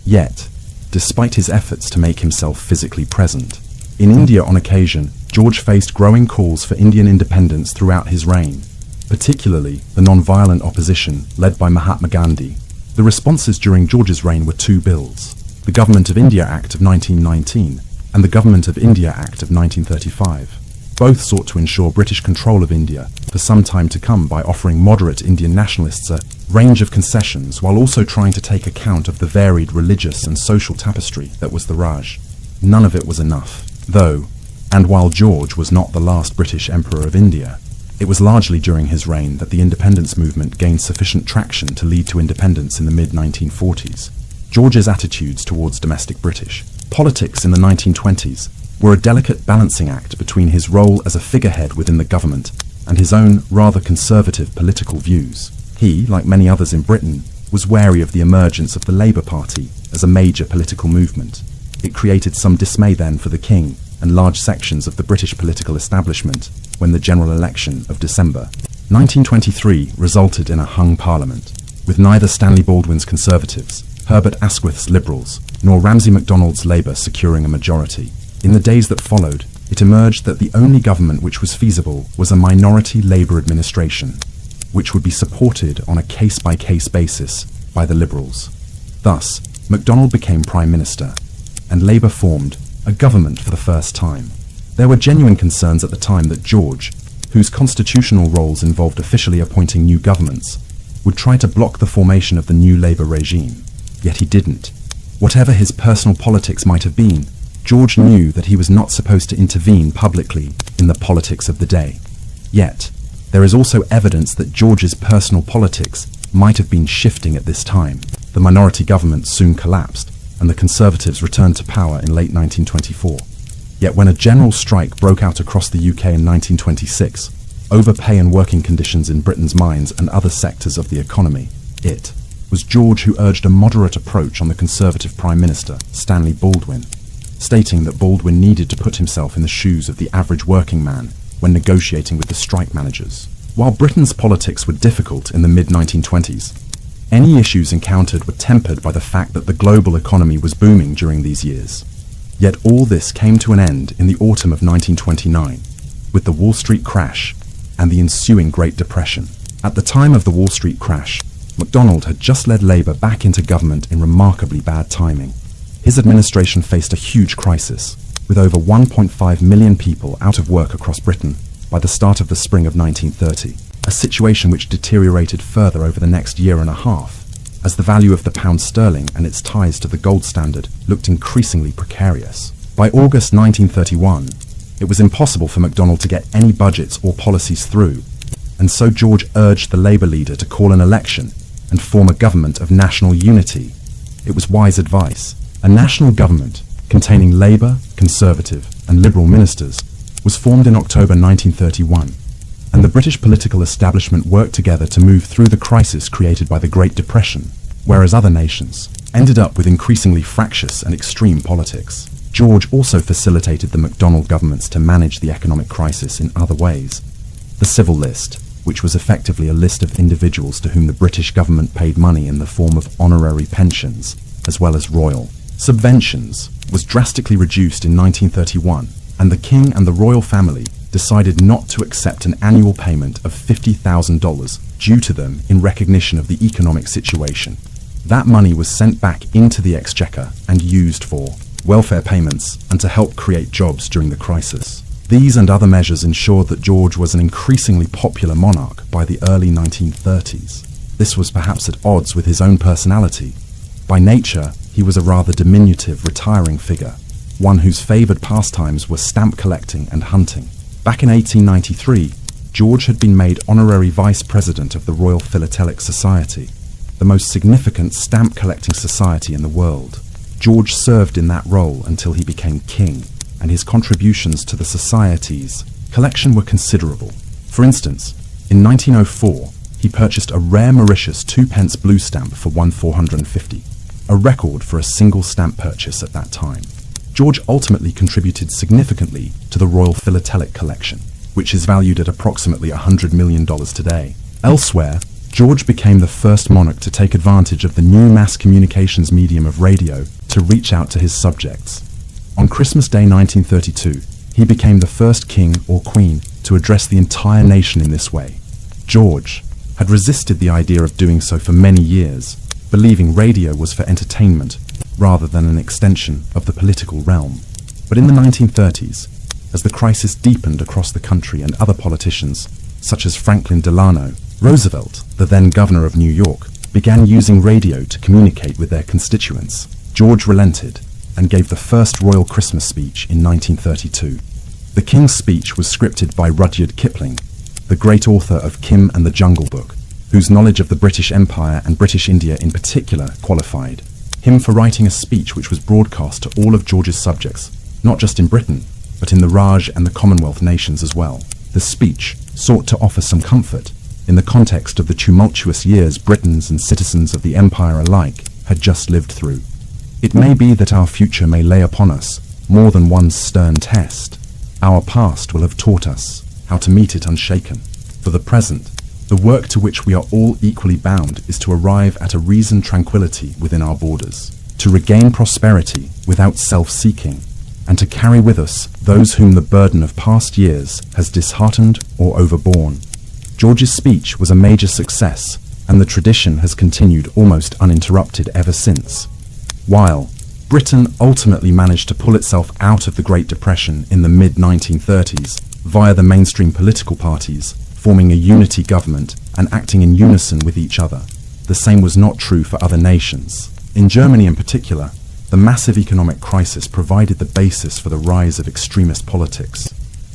Yet, despite his efforts to make himself physically present, in India on occasion, George faced growing calls for Indian independence throughout his reign, particularly the non-violent opposition led by Mahatma Gandhi. The responses during George's reign were two bills: the Government of India Act of 1919 and the Government of India Act of 1935. Both sought to ensure British control of India for some time to come by offering moderate Indian nationalists a range of concessions while also trying to take account of the varied religious and social tapestry that was the Raj. None of it was enough, though, and while George was not the last British Emperor of India, it was largely during his reign that the independence movement gained sufficient traction to lead to independence in the mid-1940s. George's attitudes towards domestic British politics in the 1920s were a delicate balancing act between his role as a figurehead within the government and his own rather conservative political views. He, like many others in Britain, was wary of the emergence of the Labour Party as a major political movement. It created some dismay then for the King and large sections of the British political establishment when the general election of December 1923 resulted in a hung parliament, with neither Stanley Baldwin's Conservatives, Herbert Asquith's Liberals, nor Ramsay MacDonald's Labour securing a majority. In the days that followed, it emerged that the only government which was feasible was a minority Labour administration, which would be supported on a case-by-case basis by the Liberals. Thus, MacDonald became Prime Minister, and Labour formed a government for the first time. There were genuine concerns at the time that George, whose constitutional roles involved officially appointing new governments, would try to block the formation of the new Labour regime. Yet he didn't. Whatever his personal politics might have been, George knew that he was not supposed to intervene publicly in the politics of the day. Yet, there is also evidence that George's personal politics might have been shifting at this time. The minority government soon collapsed, and the Conservatives returned to power in late 1924. Yet when a general strike broke out across the UK in 1926, over pay and working conditions in Britain's mines and other sectors of the economy, it was George who urged a moderate approach on the Conservative Prime Minister, Stanley Baldwin, stating that Baldwin needed to put himself in the shoes of the average working man when negotiating with the strike managers. While Britain's politics were difficult in the mid-1920s, any issues encountered were tempered by the fact that the global economy was booming during these years. Yet all this came to an end in the autumn of 1929, with the Wall Street crash and the ensuing Great Depression. At the time of the Wall Street crash, MacDonald had just led Labour back into government in remarkably bad timing. His administration faced a huge crisis, with over 1.5 million people out of work across Britain by the start of the spring of 1930, a situation which deteriorated further over the next year and a half, as the value of the pound sterling and its ties to the gold standard looked increasingly precarious. By August 1931, it was impossible for MacDonald to get any budgets or policies through, and so George urged the Labour leader to call an election and form a government of national unity. It was wise advice. A national government, containing Labour, Conservative and Liberal ministers, was formed in October 1931, and the British political establishment worked together to move through the crisis created by the Great Depression, whereas other nations ended up with increasingly fractious and extreme politics. George also facilitated the MacDonald governments to manage the economic crisis in other ways. The Civil List, which was effectively a list of individuals to whom the British government paid money in the form of honorary pensions, as well as royal subventions, was drastically reduced in 1931, and the King and the royal family decided not to accept an annual payment of $50,000 due to them in recognition of the economic situation. That money was sent back into the Exchequer and used for welfare payments and to help create jobs during the crisis. These and other measures ensured that George was an increasingly popular monarch by the early 1930s. This was perhaps at odds with his own personality. By nature, he was a rather diminutive, retiring figure, one whose favoured pastimes were stamp collecting and hunting. Back in 1893, George had been made honorary vice president of the Royal Philatelic Society, the most significant stamp collecting society in the world. George served in that role until he became king, and his contributions to the society's collection were considerable. For instance, in 1904, he purchased a rare Mauritius 2p blue stamp for £1,450, a record for a single stamp purchase at that time. George ultimately contributed significantly to the Royal Philatelic Collection, which is valued at approximately $100 million today. Elsewhere, George became the first monarch to take advantage of the new mass communications medium of radio to reach out to his subjects. On Christmas Day 1932, he became the first king or queen to address the entire nation in this way. George had resisted the idea of doing so for many years, believing radio was for entertainment rather than an extension of the political realm. But in the 1930s, as the crisis deepened across the country and other politicians, such as Franklin Delano Roosevelt, the then governor of New York, began using radio to communicate with their constituents, George relented and gave the first royal Christmas speech in 1932. The King's speech was scripted by Rudyard Kipling, the great author of Kim and the Jungle Book, whose knowledge of the British Empire and British India in particular qualified him for writing a speech which was broadcast to all of George's subjects, not just in Britain, but in the Raj and the Commonwealth nations as well. The speech sought to offer some comfort in the context of the tumultuous years Britons and citizens of the empire alike had just lived through. It may be that our future may lay upon us more than one stern test. Our past will have taught us how to meet it unshaken. For the present, the work to which we are all equally bound is to arrive at a reasoned tranquility within our borders, to regain prosperity without self-seeking, and to carry with us those whom the burden of past years has disheartened or overborne. George's speech was a major success, and the tradition has continued almost uninterrupted ever since. While Britain ultimately managed to pull itself out of the Great Depression in the mid-1930s via the mainstream political parties, forming a unity government and acting in unison with each other, the same was not true for other nations. In Germany in particular, the massive economic crisis provided the basis for the rise of extremist politics,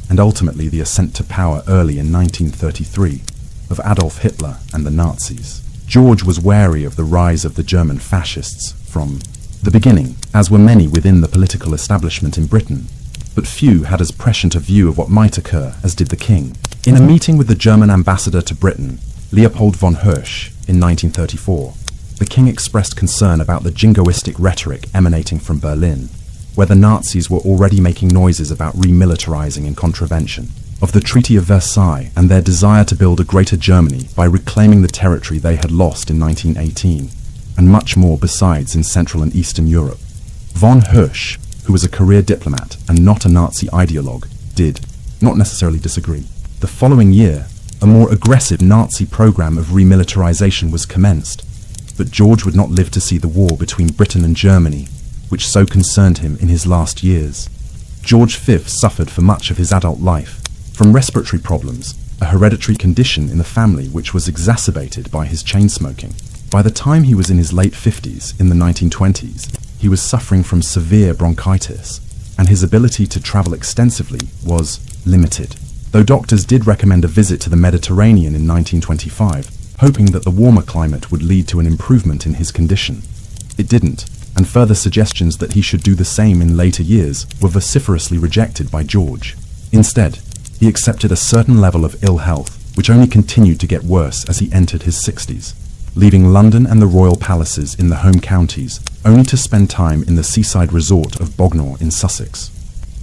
and ultimately the ascent to power early in 1933 of Adolf Hitler and the Nazis. George was wary of the rise of the German fascists from the beginning, as were many within the political establishment in Britain, but few had as prescient a view of what might occur as did the king. In a meeting with the German ambassador to Britain, Leopold von Hirsch, in 1934, the king expressed concern about the jingoistic rhetoric emanating from Berlin, where the Nazis were already making noises about remilitarizing in contravention of the Treaty of Versailles and their desire to build a greater Germany by reclaiming the territory they had lost in 1918, and much more besides in Central and Eastern Europe. Von Hirsch, who was a career diplomat and not a Nazi ideologue, did not necessarily disagree. The following year, a more aggressive Nazi program of remilitarization was commenced, but George would not live to see the war between Britain and Germany, which so concerned him in his last years. George V suffered for much of his adult life from respiratory problems, a hereditary condition in the family which was exacerbated by his chain smoking. By the time he was in his late 50s, in the 1920s, he was suffering from severe bronchitis, and his ability to travel extensively was limited. Though doctors did recommend a visit to the Mediterranean in 1925, hoping that the warmer climate would lead to an improvement in his condition, it didn't, and further suggestions that he should do the same in later years were vociferously rejected by George. Instead, he accepted a certain level of ill health, which only continued to get worse as he entered his 60s, leaving London and the royal palaces in the home counties, only to spend time in the seaside resort of Bognor in Sussex.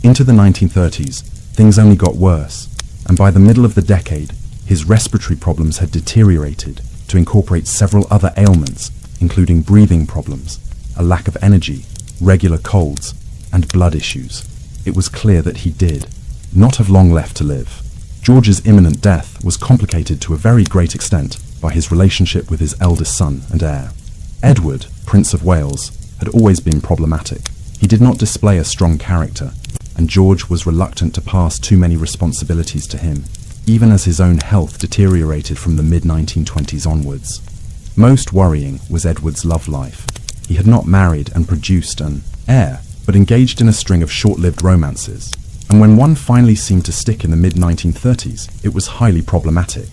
Into the 1930s, things only got worse, and by the middle of the decade, his respiratory problems had deteriorated to incorporate several other ailments, including breathing problems, a lack of energy, regular colds, and blood issues. It was clear that he did not have long left to live. George's imminent death was complicated to a very great extent by his relationship with his eldest son and heir. Edward, Prince of Wales, had always been problematic. He did not display a strong character, and George was reluctant to pass too many responsibilities to him, even as his own health deteriorated from the mid-1920s onwards. Most worrying was Edward's love life. He had not married and produced an heir, but engaged in a string of short-lived romances, and when one finally seemed to stick in the mid-1930s, it was highly problematic.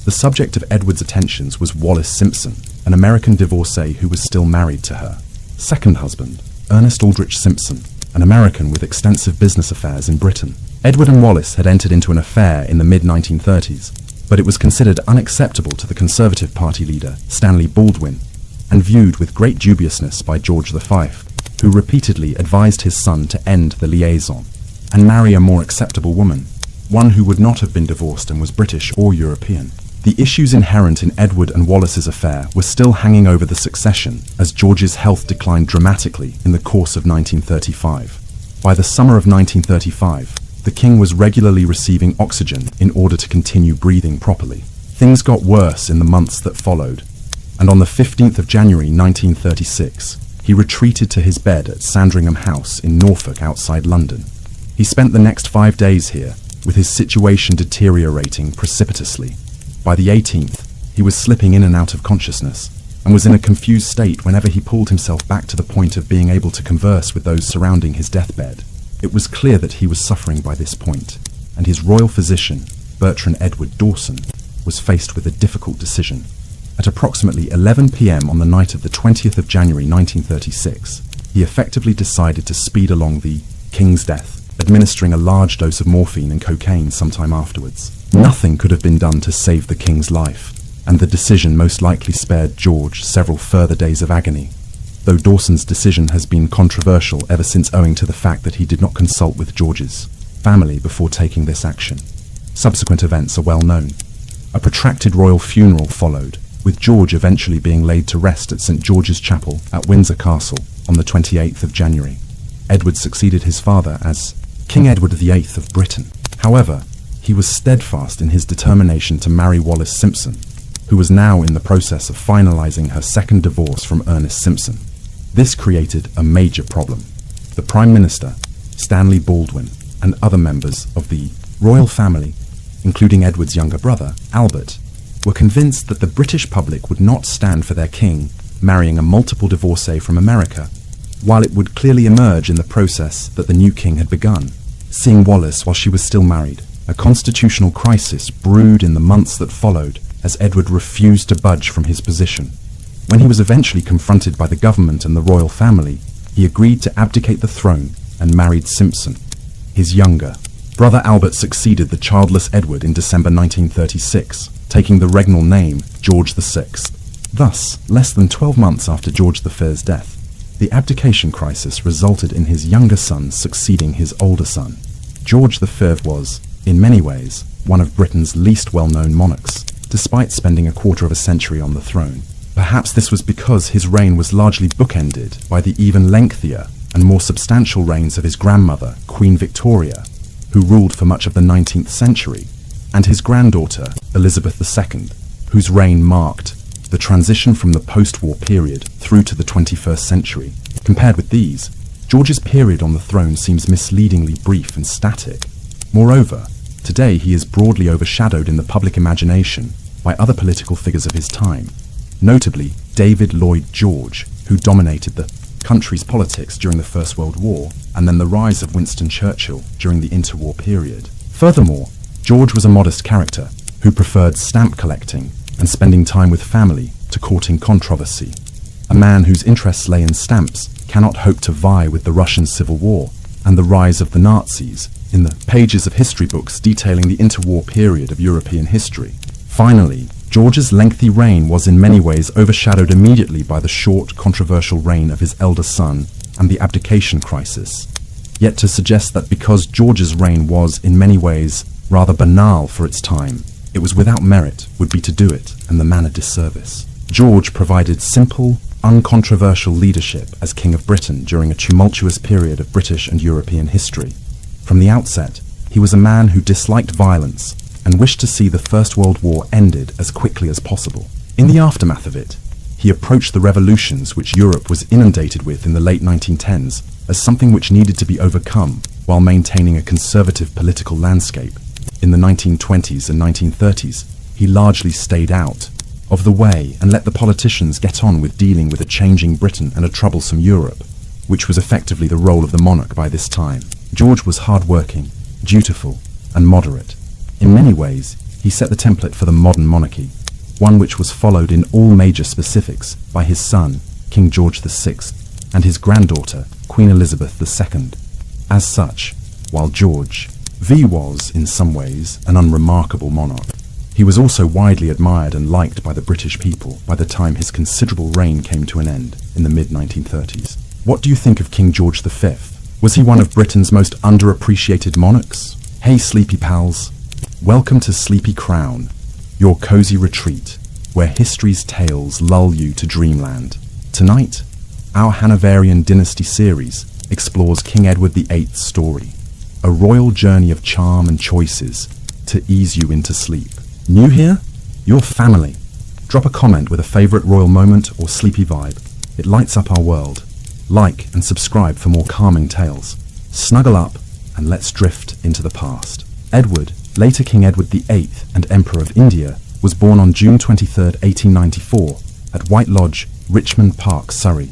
The subject of Edward's attentions was Wallis Simpson, an American divorcee who was still married to her second husband, Ernest Aldrich Simpson, an American with extensive business affairs in Britain. Edward and Wallis had entered into an affair in the mid-1930s, but it was considered unacceptable to the Conservative Party leader, Stanley Baldwin, and viewed with great dubiousness by George V, who repeatedly advised his son to end the liaison and marry a more acceptable woman, one who would not have been divorced and was British or European. The issues inherent in Edward and Wallace's affair were still hanging over the succession as George's health declined dramatically in the course of 1935. By the summer of 1935, the king was regularly receiving oxygen in order to continue breathing properly. Things got worse in the months that followed, and on the 15th of January 1936, he retreated to his bed at Sandringham House in Norfolk outside London. He spent the next 5 days here, with his situation deteriorating precipitously. By the 18th, he was slipping in and out of consciousness, and was in a confused state whenever he pulled himself back to the point of being able to converse with those surrounding his deathbed. It was clear that he was suffering by this point, and his royal physician, Bertrand Edward Dawson, was faced with a difficult decision. At approximately 11 p.m. on the night of the 20th of January 1936, he effectively decided to speed along the king's death, administering a large dose of morphine and cocaine sometime afterwards. Nothing could have been done to save the king's life, and the decision most likely spared George several further days of agony, though Dawson's decision has been controversial ever since, owing to the fact that he did not consult with George's family before taking this action. Subsequent events are well known. A protracted royal funeral followed, with George eventually being laid to rest at St. George's Chapel at Windsor Castle on the 28th of January. Edward succeeded his father as King Edward VIII of Britain. However, he was steadfast in his determination to marry Wallis Simpson, who was now in the process of finalizing her second divorce from Ernest Simpson. This created a major problem. The Prime Minister, Stanley Baldwin, and other members of the royal family, including Edward's younger brother, Albert, were convinced that the British public would not stand for their king marrying a multiple divorcee from America, while it would clearly emerge in the process that the new king had begun. Seeing Wallis while she was still married, a constitutional crisis brewed in the months that followed as Edward refused to budge from his position. When he was eventually confronted by the government and the royal family, he agreed to abdicate the throne and married Simpson. His younger brother Albert succeeded the childless Edward in December 1936, taking the regnal name George VI. Thus, less than 12 months after George V's death, the abdication crisis resulted in his younger son succeeding his older son. George V was, in many ways, one of Britain's least well-known monarchs, despite spending a quarter of a century on the throne. Perhaps this was because his reign was largely bookended by the even lengthier and more substantial reigns of his grandmother, Queen Victoria, who ruled for much of the 19th century, and his granddaughter, Elizabeth II, whose reign marked the transition from the post-war period through to the 21st century. Compared with these, George's period on the throne seems misleadingly brief and static. Moreover, today he is broadly overshadowed in the public imagination by other political figures of his time, notably David Lloyd George, who dominated the country's politics during the First World War, and then the rise of Winston Churchill during the interwar period. Furthermore, George was a modest character who preferred stamp collecting and spending time with family to courting controversy. A man whose interests lay in stamps cannot hope to vie with the Russian Civil War and the rise of the Nazis in the pages of history books detailing the interwar period of European history. Finally, George's lengthy reign was in many ways overshadowed immediately by the short, controversial reign of his elder son and the abdication crisis. Yet to suggest that because George's reign was, in many ways, rather banal for its time, it was without merit would be to do it and the man a disservice. George provided simple, uncontroversial leadership as King of Britain during a tumultuous period of British and European history. From the outset, he was a man who disliked violence and wished to see the First World War ended as quickly as possible. In the aftermath of it, he approached the revolutions which Europe was inundated with in the late 1910s as something which needed to be overcome while maintaining a conservative political landscape. In the 1920s and 1930s, he largely stayed out of the way and let the politicians get on with dealing with a changing Britain and a troublesome Europe, which was effectively the role of the monarch by this time. George was hard-working, dutiful, and moderate. In many ways, he set the template for the modern monarchy, one which was followed in all major specifics by his son, King George VI, and his granddaughter, Queen Elizabeth II. As such, while George V was, in some ways, an unremarkable monarch, he was also widely admired and liked by the British people by the time his considerable reign came to an end in the mid-1930s. What do you think of King George V? Was he one of Britain's most underappreciated monarchs? Hey sleepy pals, welcome to Sleepy Crown, your cozy retreat, where history's tales lull you to dreamland. Tonight, our Hanoverian dynasty series explores King Edward VIII's story, a royal journey of charm and choices to ease you into sleep. New here? You're family. Drop a comment with a favourite royal moment or sleepy vibe. It lights up our world. Like and subscribe for more calming tales. Snuggle up and let's drift into the past. Edward, later King Edward VIII and Emperor of India, was born on June 23, 1894, at White Lodge, Richmond Park, Surrey.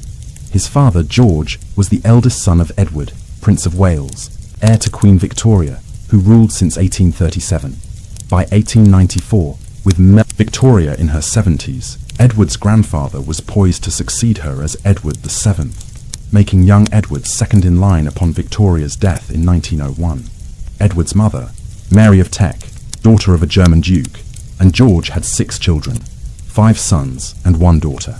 His father, George, was the eldest son of Edward, Prince of Wales, heir to Queen Victoria, who ruled since 1837. By 1894, with Victoria in her 70s, Edward's grandfather was poised to succeed her as Edward VII, making young Edward second in line upon Victoria's death in 1901. Edward's mother, Mary of Teck, daughter of a German duke, and George had 6 children, 5 sons and 1 daughter.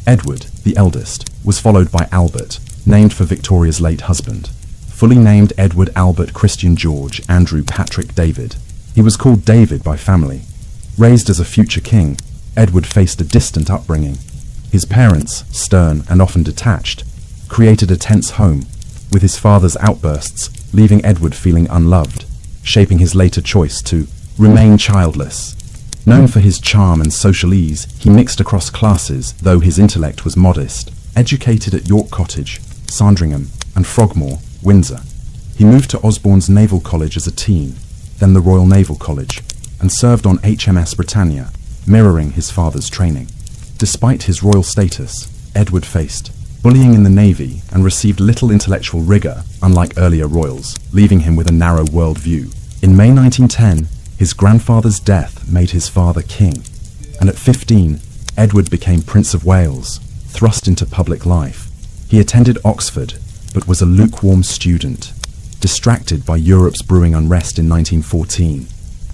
Edward, the eldest, was followed by Albert, named for Victoria's late husband. Fully named Edward Albert Christian George Andrew Patrick David. He was called David by family. Raised as a future king, Edward faced a distant upbringing. His parents, stern and often detached, created a tense home, with his father's outbursts leaving Edward feeling unloved, shaping his later choice to remain childless. Known for his charm and social ease, he mixed across classes, though his intellect was modest. Educated at York Cottage, Sandringham, and Frogmore, Windsor, he moved to Osborne's Naval College as a teen, then the Royal Naval College, and served on HMS Britannia, mirroring his father's training. Despite his royal status, Edward faced bullying in the Navy and received little intellectual rigour, unlike earlier royals, leaving him with a narrow worldview. In May 1910, his grandfather's death made his father king, and at 15, Edward became Prince of Wales, thrust into public life. He attended Oxford, but was a lukewarm student, distracted by Europe's brewing unrest in 1914.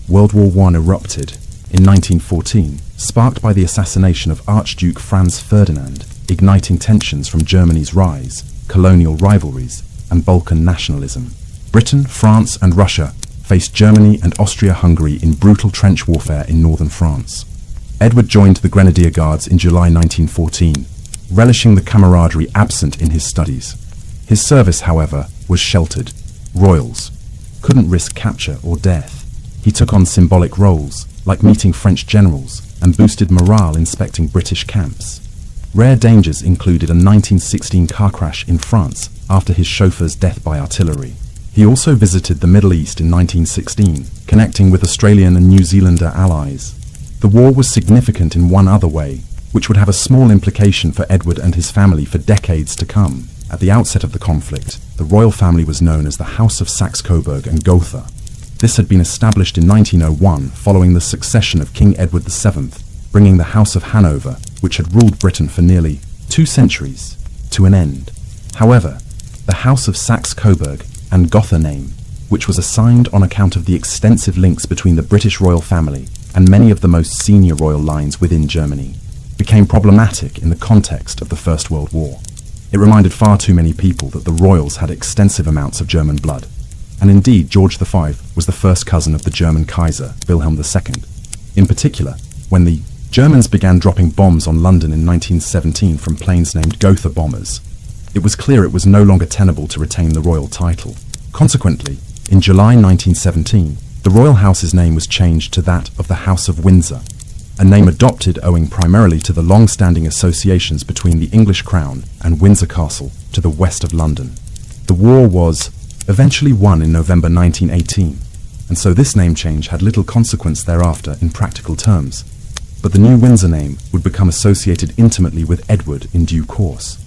World War I erupted in 1914, sparked by the assassination of Archduke Franz Ferdinand, igniting tensions from Germany's rise, colonial rivalries, and Balkan nationalism. Britain, France, and Russia faced Germany and Austria-Hungary in brutal trench warfare in northern France. Edward joined the Grenadier Guards in July 1914, relishing the camaraderie absent in his studies. His service, however, was sheltered. Royals couldn't risk capture or death. He took on symbolic roles, like meeting French generals, and boosted morale inspecting British camps. Rare dangers included a 1916 car crash in France after his chauffeur's death by artillery. He also visited the Middle East in 1916, connecting with Australian and New Zealander allies. The war was significant in one other way, which would have a small implication for Edward and his family for decades to come. At the outset of the conflict, the royal family was known as the House of Saxe-Coburg and Gotha. This had been established in 1901 following the succession of King Edward VII, bringing the House of Hanover, which had ruled Britain for nearly 2 centuries, to an end. However, the House of Saxe-Coburg and Gotha name, which was assigned on account of the extensive links between the British royal family and many of the most senior royal lines within Germany, became problematic in the context of the First World War. It reminded far too many people that the royals had extensive amounts of German blood, and indeed George V was the first cousin of the German Kaiser, Wilhelm II. In particular, when the Germans began dropping bombs on London in 1917 from planes named Gotha bombers, it was clear it was no longer tenable to retain the royal title. Consequently, in July 1917, the royal house's name was changed to that of the House of Windsor, a name adopted owing primarily to the long-standing associations between the English crown and Windsor Castle to the west of London. The war was eventually won in November 1918, and so this name change had little consequence thereafter in practical terms, but the new Windsor name would become associated intimately with Edward in due course.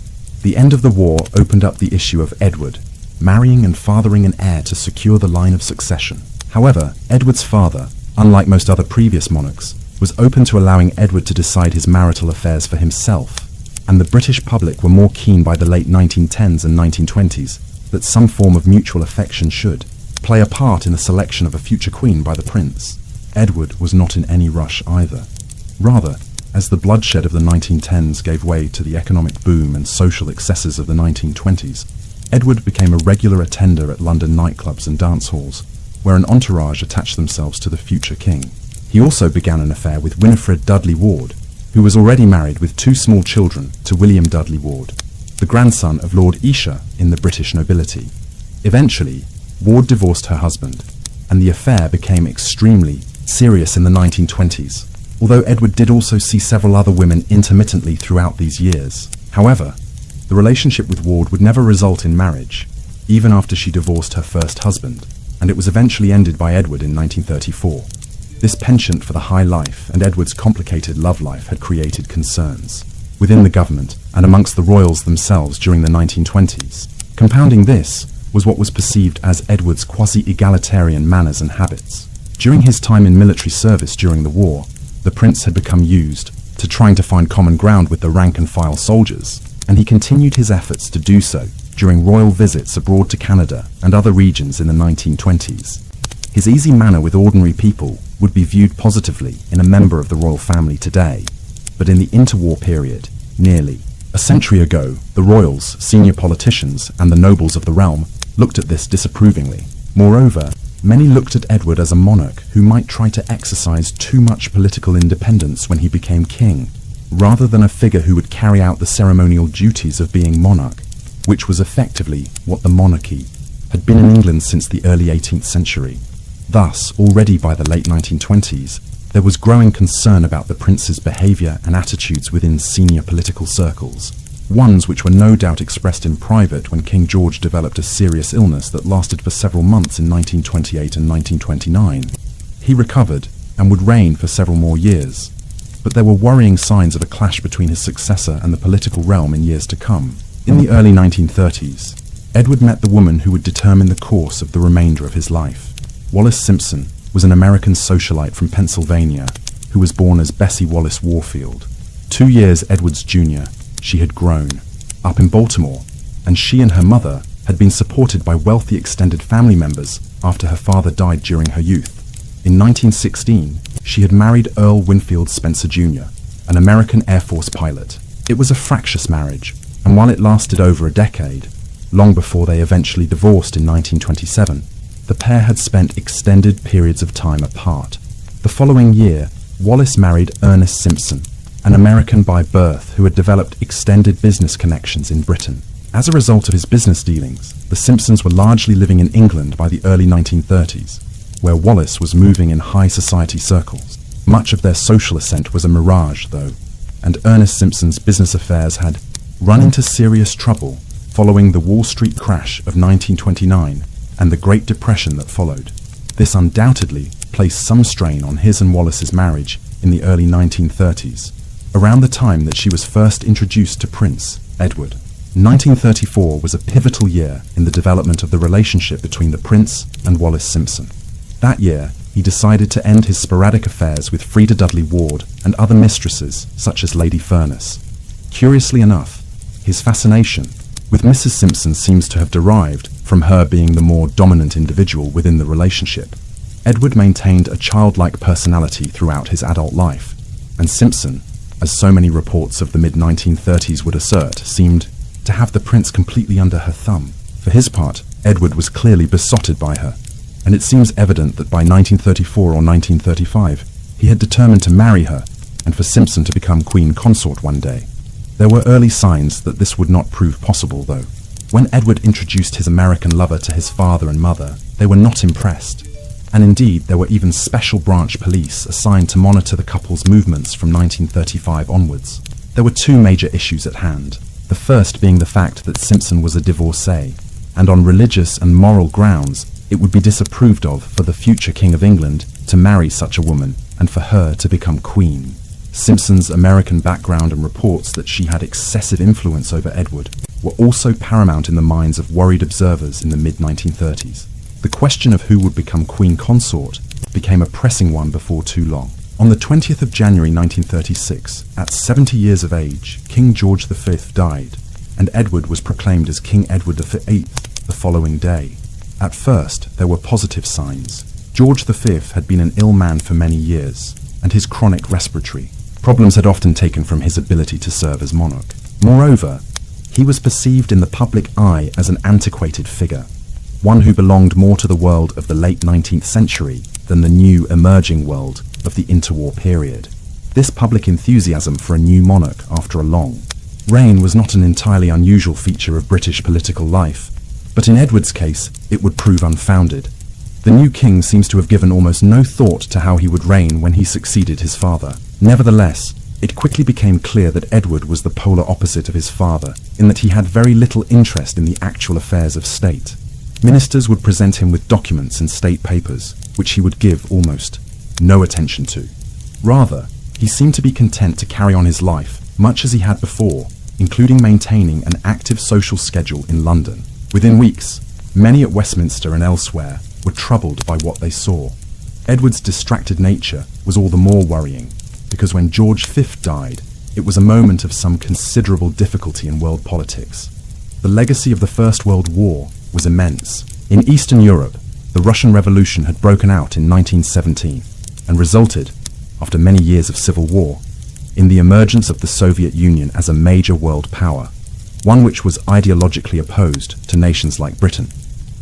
The end of the war opened up the issue of Edward marrying and fathering an heir to secure the line of succession. However, Edward's father, unlike most other previous monarchs, was open to allowing Edward to decide his marital affairs for himself, and the British public were more keen by the late 1910s and 1920s that some form of mutual affection should play a part in the selection of a future queen by the prince. Edward was not in any rush either. Rather, As the bloodshed of the 1910s gave way to the economic boom and social excesses of the 1920s, Edward became a regular attender at London nightclubs and dance halls, where an entourage attached themselves to the future king. He also began an affair with Winifred Dudley Ward, who was already married with 2 small children to William Dudley Ward, the grandson of Lord Esher in the British nobility. Eventually, Ward divorced her husband, and the affair became extremely serious in the 1920s, although Edward did also see several other women intermittently throughout these years. However, the relationship with Ward would never result in marriage, even after she divorced her first husband, and it was eventually ended by Edward in 1934. This penchant for the high life and Edward's complicated love life had created concerns within the government and amongst the royals themselves during the 1920s. Compounding this was what was perceived as Edward's quasi-egalitarian manners and habits. During his time in military service during the war, the prince had become used to trying to find common ground with the rank-and-file soldiers, and he continued his efforts to do so during royal visits abroad to Canada and other regions in the 1920s. His easy manner with ordinary people would be viewed positively in a member of the royal family today, but in the interwar period, nearly a century ago, the royals, senior politicians, and the nobles of the realm looked at this disapprovingly. Moreover, many looked at Edward as a monarch who might try to exercise too much political independence when he became king, rather than a figure who would carry out the ceremonial duties of being monarch, which was effectively what the monarchy had been in England since the early 18th century. Thus, already by the late 1920s, there was growing concern about the prince's behaviour and attitudes within senior political circles, ones which were no doubt expressed in private when King George developed a serious illness that lasted for several months in 1928 and 1929. He recovered and would reign for several more years, but there were worrying signs of a clash between his successor and the political realm in years to come. In the early 1930s, Edward met the woman who would determine the course of the remainder of his life. Wallis Simpson was an American socialite from Pennsylvania who was born as Bessie Wallace Warfield. 2 years Edward's junior, she had grown up in Baltimore, and she and her mother had been supported by wealthy extended family members after her father died during her youth. In 1916, she had married Earl Winfield Spencer Jr., an American Air Force pilot. It was a fractious marriage, and while it lasted over a decade, long before they eventually divorced in 1927, the pair had spent extended periods of time apart. The following year, Wallis married Ernest Simpson, an American by birth who had developed extended business connections in Britain. As a result of his business dealings, the Simpsons were largely living in England by the early 1930s, where Wallis was moving in high society circles. Much of their social ascent was a mirage, though, and Ernest Simpson's business affairs had run into serious trouble following the Wall Street crash of 1929 and the Great Depression that followed. This undoubtedly placed some strain on his and Wallis's marriage in the early 1930s, around the time that she was first introduced to Prince Edward. 1934 was a pivotal year in the development of the relationship between the Prince and Wallis Simpson. That year, he decided to end his sporadic affairs with Freda Dudley Ward and other mistresses such as Lady Furness. Curiously enough, his fascination with Mrs. Simpson seems to have derived from her being the more dominant individual within the relationship. Edward maintained a childlike personality throughout his adult life, and Simpson, as so many reports of the mid-1930s would assert, seemed to have the prince completely under her thumb. For his part, Edward was clearly besotted by her, and it seems evident that by 1934 or 1935, he had determined to marry her and for Simpson to become queen consort one day. There were early signs that this would not prove possible, though. When Edward introduced his American lover to his father and mother, they were not impressed, and indeed there were even special branch police assigned to monitor the couple's movements from 1935 onwards. There were 2 major issues at hand, the first being the fact that Simpson was a divorcee, and on religious and moral grounds it would be disapproved of for the future King of England to marry such a woman and for her to become queen. Simpson's American background and reports that she had excessive influence over Edward were also paramount in the minds of worried observers in the mid-1930s. The question of who would become queen consort became a pressing one before too long. On the 20th of January 1936, at 70 years of age, King George V died, and Edward was proclaimed as King Edward VIII the following day. At first, there were positive signs. George V had been an ill man for many years, and his chronic respiratory Problems had often taken from his ability to serve as monarch. Moreover, he was perceived in the public eye as an antiquated figure, one who belonged more to the world of the late 19th century than the new emerging world of the interwar period. This public enthusiasm for a new monarch after a long reign was not an entirely unusual feature of British political life, but in Edward's case it would prove unfounded. The new king seems to have given almost no thought to how he would reign when he succeeded his father. Nevertheless, it quickly became clear that Edward was the polar opposite of his father, in that he had very little interest in the actual affairs of state. Ministers would present him with documents and state papers, which he would give almost no attention to. Rather, he seemed to be content to carry on his life, much as he had before, including maintaining an active social schedule in London. Within weeks, many at Westminster and elsewhere were troubled by what they saw. Edward's distracted nature was all the more worrying, because when George V died, it was a moment of some considerable difficulty in world politics. The legacy of the First World War was immense. In Eastern Europe, the Russian Revolution had broken out in 1917 and resulted, after many years of civil war, in the emergence of the Soviet Union as a major world power, one which was ideologically opposed to nations like Britain.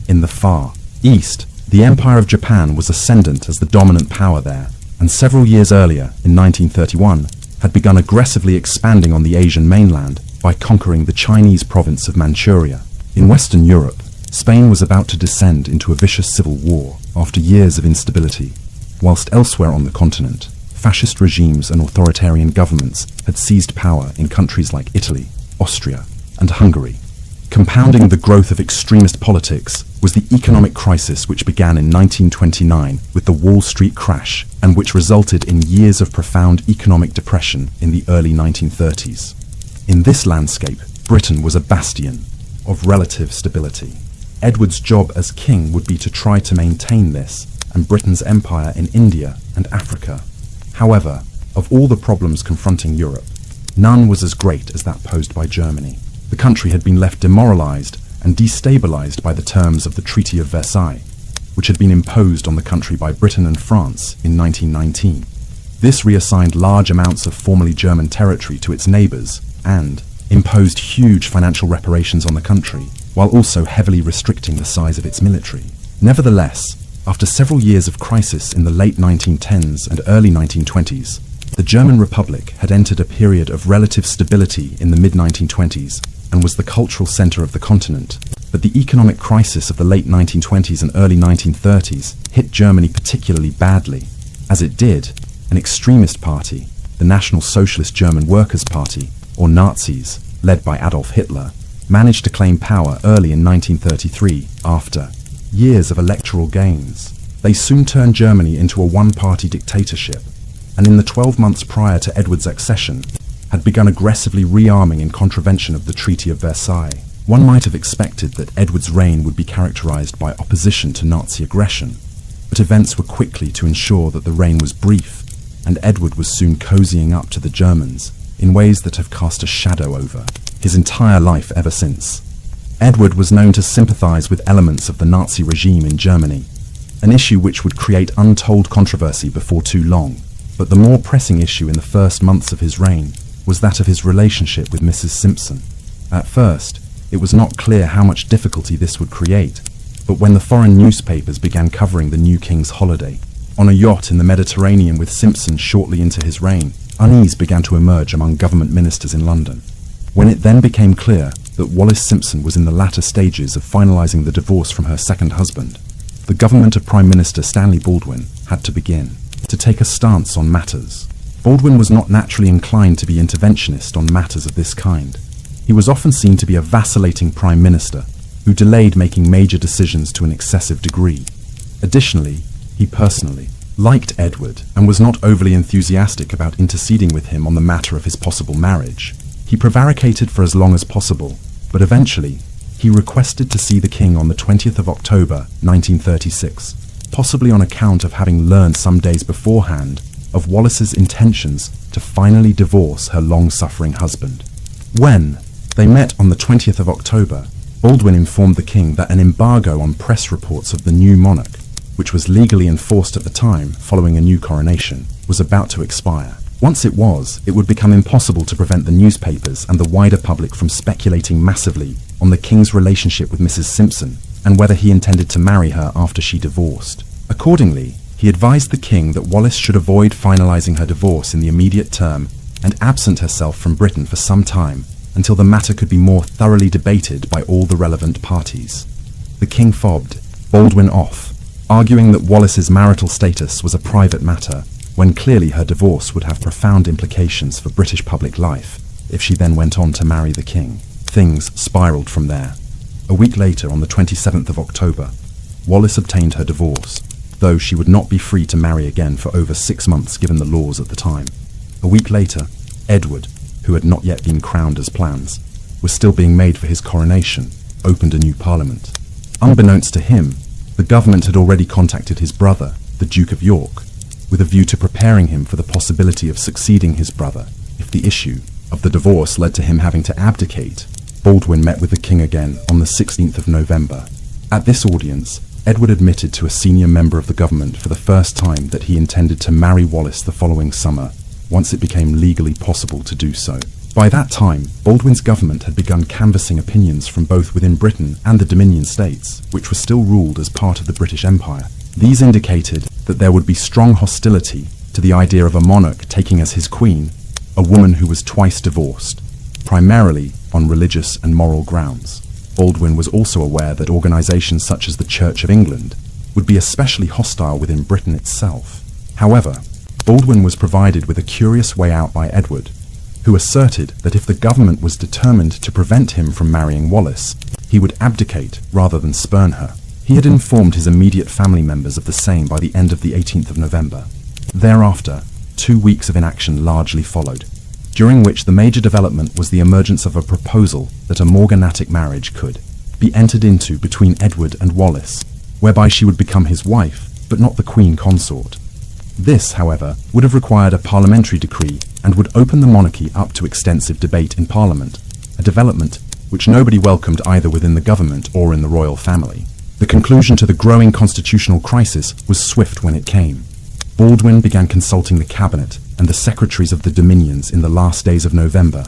In the far East, the Empire of Japan was ascendant as the dominant power there, and several years earlier, in 1931, had begun aggressively expanding on the Asian mainland by conquering the Chinese province of Manchuria. In Western Europe, Spain was about to descend into a vicious civil war after years of instability, whilst elsewhere on the continent, fascist regimes and authoritarian governments had seized power in countries like Italy, Austria, and Hungary. Compounding the growth of extremist politics was the economic crisis which began in 1929 with the Wall Street crash and which resulted in years of profound economic depression in the early 1930s. In this landscape, Britain was a bastion of relative stability. Edward's job as king would be to try to maintain this and Britain's empire in India and Africa. However, of all the problems confronting Europe, none was as great as that posed by Germany. The country had been left demoralized and destabilized by the terms of the Treaty of Versailles, which had been imposed on the country by Britain and France in 1919. This reassigned large amounts of formerly German territory to its neighbors and imposed huge financial reparations on the country, while also heavily restricting the size of its military. Nevertheless, after several years of crisis in the late 1910s and early 1920s, the German Republic had entered a period of relative stability in the mid-1920s and was the cultural center of the continent. But the economic crisis of the late 1920s and early 1930s hit Germany particularly badly. As it did, an extremist party, the National Socialist German Workers' Party, or Nazis, led by Adolf Hitler, managed to claim power early in 1933 after years of electoral gains. They soon turned Germany into a one-party dictatorship, and in the 12 months prior to Edward's accession, had begun aggressively rearming in contravention of the Treaty of Versailles. One might have expected that Edward's reign would be characterized by opposition to Nazi aggression, but events were quickly to ensure that the reign was brief, and Edward was soon cozying up to the Germans in ways that have cast a shadow over his entire life ever since. Edward was known to sympathize with elements of the Nazi regime in Germany, an issue which would create untold controversy before too long. But the more pressing issue in the first months of his reign was that of his relationship with Mrs. Simpson. At first, it was not clear how much difficulty this would create, but when the foreign newspapers began covering the new king's holiday on a yacht in the Mediterranean with Simpson shortly into his reign, unease began to emerge among government ministers in London. When it then became clear that Wallis Simpson was in the latter stages of finalizing the divorce from her second husband, the government of Prime Minister Stanley Baldwin had to begin to take a stance on matters. Baldwin was not naturally inclined to be interventionist on matters of this kind. He was often seen to be a vacillating prime minister who delayed making major decisions to an excessive degree. Additionally, he personally liked Edward and was not overly enthusiastic about interceding with him on the matter of his possible marriage. He prevaricated for as long as possible, but eventually he requested to see the king on the 20th of October 1936, possibly on account of having learned some days beforehand of Wallis's intentions to finally divorce her long-suffering husband. When they met on the 20th of October, Baldwin informed the king that an embargo on press reports of the new monarch, which was legally enforced at the time following a new coronation, was about to expire. Once it was, it would become impossible to prevent the newspapers and the wider public from speculating massively on the king's relationship with Mrs. Simpson and whether he intended to marry her after she divorced. Accordingly, he advised the king that Wallis should avoid finalizing her divorce in the immediate term and absent herself from Britain for some time until the matter could be more thoroughly debated by all the relevant parties. The king fobbed Baldwin off, arguing that Wallis's marital status was a private matter, when clearly her divorce would have profound implications for British public life if she then went on to marry the king. Things spiraled from there. A week later, on the 27th of October, Wallis obtained her divorce, though she would not be free to marry again for over 6 months given the laws at the time. A week later, Edward, who had not yet been crowned as plans, was still being made for his coronation, opened a new parliament. Unbeknownst to him, the government had already contacted his brother, the Duke of York, with a view to preparing him for the possibility of succeeding his brother if the issue of the divorce led to him having to abdicate. Baldwin met with the king again on the 16th of November. At this audience, Edward admitted to a senior member of the government for the first time that he intended to marry Wallis the following summer, once it became legally possible to do so. By that time, Baldwin's government had begun canvassing opinions from both within Britain and the Dominion states, which were still ruled as part of the British Empire. These indicated that there would be strong hostility to the idea of a monarch taking as his queen a woman who was twice divorced, primarily on religious and moral grounds. Baldwin was also aware that organisations such as the Church of England would be especially hostile within Britain itself. However, Baldwin was provided with a curious way out by Edward, who asserted that if the government was determined to prevent him from marrying Wallis, he would abdicate rather than spurn her. He had informed his immediate family members of the same by the end of the 18th of November. Thereafter, 2 weeks of inaction largely followed, during which the major development was the emergence of a proposal that a morganatic marriage could be entered into between Edward and Wallis, whereby she would become his wife, but not the queen consort. This, however, would have required a parliamentary decree and would open the monarchy up to extensive debate in Parliament, a development which nobody welcomed either within the government or in the royal family. The conclusion to the growing constitutional crisis was swift when it came. Baldwin began consulting the cabinet and the secretaries of the dominions in the last days of November,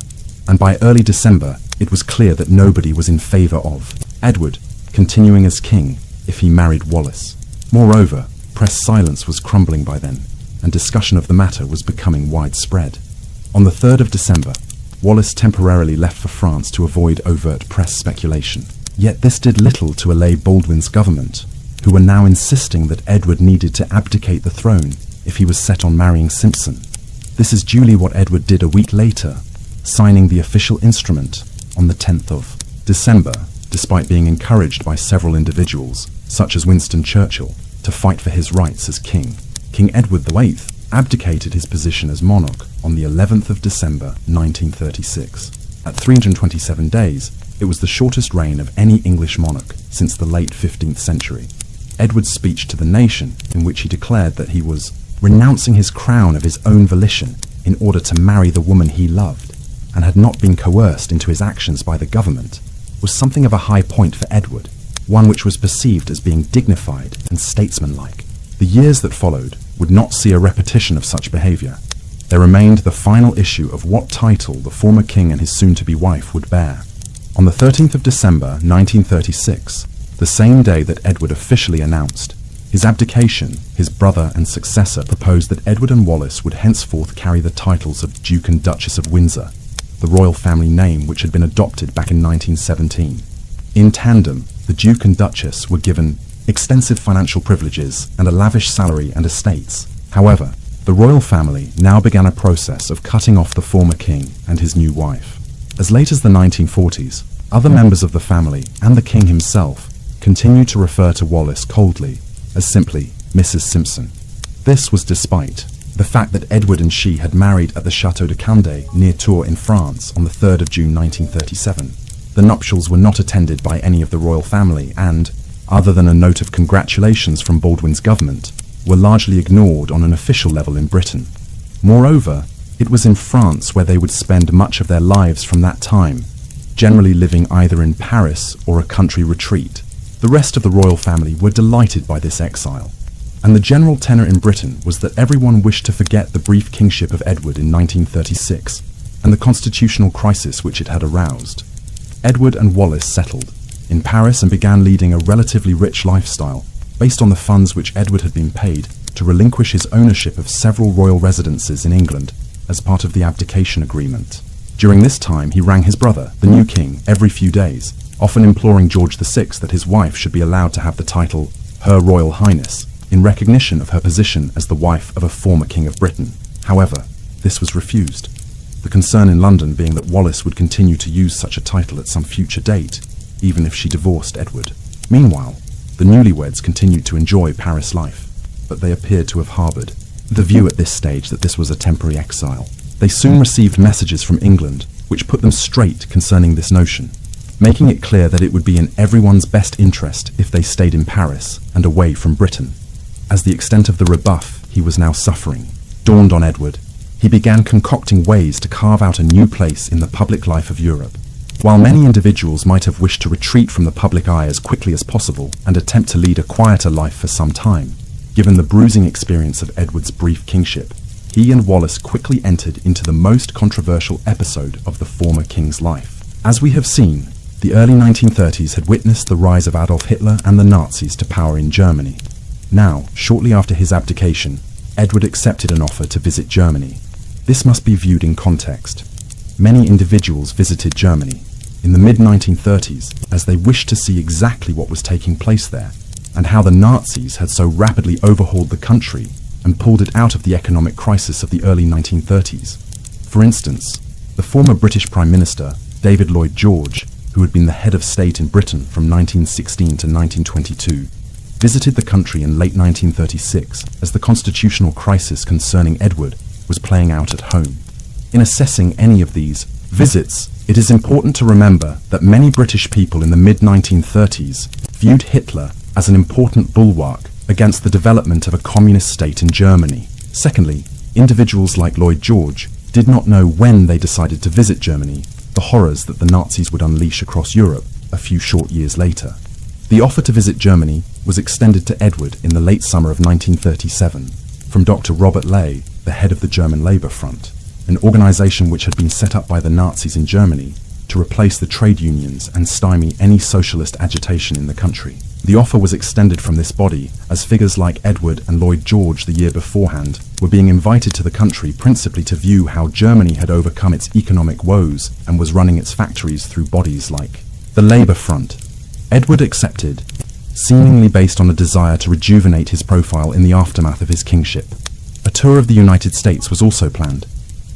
and by early December it was clear that nobody was in favour of Edward continuing as king if he married Wallis. Moreover, press silence was crumbling by then, and discussion of the matter was becoming widespread. On the 3rd of December, Wallis temporarily left for France to avoid overt press speculation. Yet this did little to allay Baldwin's government, who were now insisting that Edward needed to abdicate the throne if he was set on marrying Simpson. This is duly what Edward did a week later, signing the official instrument on the 10th of December, despite being encouraged by several individuals, such as Winston Churchill, to fight for his rights as king. King Edward VIII abdicated his position as monarch on the 11th of December 1936. At 327 days, it was the shortest reign of any English monarch since the late 15th century. Edward's speech to the nation, in which he declared that he was renouncing his crown of his own volition in order to marry the woman he loved, and had not been coerced into his actions by the government, was something of a high point for Edward, one which was perceived as being dignified and statesmanlike. The years that followed would not see a repetition of such behaviour. There remained the final issue of what title the former king and his soon-to-be wife would bear. On the 13th of December 1936, the same day that Edward officially announced his abdication, his brother and successor proposed that Edward and Wallis would henceforth carry the titles of Duke and Duchess of Windsor, the royal family name which had been adopted back in 1917. In tandem, the Duke and Duchess were given extensive financial privileges and a lavish salary and estates. However, the royal family now began a process of cutting off the former king and his new wife. As late as the 1940s, other members of the family and the king himself continued to refer to Wallis coldly as simply Mrs. Simpson. This was despite the fact that Edward and she had married at the Château de Candé near Tours in France on the 3rd of June 1937. The nuptials were not attended by any of the royal family and, other than a note of congratulations from Baldwin's government, were largely ignored on an official level in Britain. Moreover, it was in France where they would spend much of their lives from that time, generally living either in Paris or a country retreat. The rest of the royal family were delighted by this exile. and the general tenor in Britain was that everyone wished to forget the brief kingship of Edward in 1936 and the constitutional crisis which it had aroused. Edward and Wallis settled in Paris and began leading a relatively rich lifestyle based on the funds which Edward had been paid to relinquish his ownership of several royal residences in England as part of the abdication agreement. During this time, he rang his brother, the new king, every few days, often imploring George VI that his wife should be allowed to have the title Her Royal Highness in recognition of her position as the wife of a former king of Britain. However, this was refused, the concern in London being that Wallis would continue to use such a title at some future date, even if she divorced Edward. Meanwhile, the newlyweds continued to enjoy Paris life, but they appeared to have harboured the view at this stage that this was a temporary exile. They soon received messages from England which put them straight concerning this notion, making it clear that it would be in everyone's best interest if they stayed in Paris and away from Britain. As the extent of the rebuff he was now suffering dawned on Edward, he began concocting ways to carve out a new place in the public life of Europe. While many individuals might have wished to retreat from the public eye as quickly as possible and attempt to lead a quieter life for some time, given the bruising experience of Edward's brief kingship, he and Wallis quickly entered into the most controversial episode of the former king's life. As we have seen, the early 1930s had witnessed the rise of Adolf Hitler and the Nazis to power in Germany. Now, shortly after his abdication, Edward accepted an offer to visit Germany. This must be viewed in context. Many individuals visited Germany in the mid-1930s as they wished to see exactly what was taking place there and how the Nazis had so rapidly overhauled the country and pulled it out of the economic crisis of the early 1930s. For instance, the former British Prime Minister, David Lloyd George, who had been the head of state in Britain from 1916 to 1922, visited the country in late 1936 as the constitutional crisis concerning Edward was playing out at home. In assessing any of these visits, it is important to remember that many British people in the mid-1930s viewed Hitler as an important bulwark against the development of a communist state in Germany. Secondly, individuals like Lloyd George did not know when they decided to visit Germany the horrors that the Nazis would unleash across Europe a few short years later. The offer to visit Germany was extended to Edward in the late summer of 1937 from Dr. Robert Ley, the head of the German Labour Front, an organisation which had been set up by the Nazis in Germany to replace the trade unions and stymie any socialist agitation in the country. The offer was extended from this body as figures like Edward and Lloyd George the year beforehand were being invited to the country principally to view how Germany had overcome its economic woes and was running its factories through bodies like the Labour Front. Edward accepted, seemingly based on a desire to rejuvenate his profile in the aftermath of his kingship. A tour of the United States was also planned,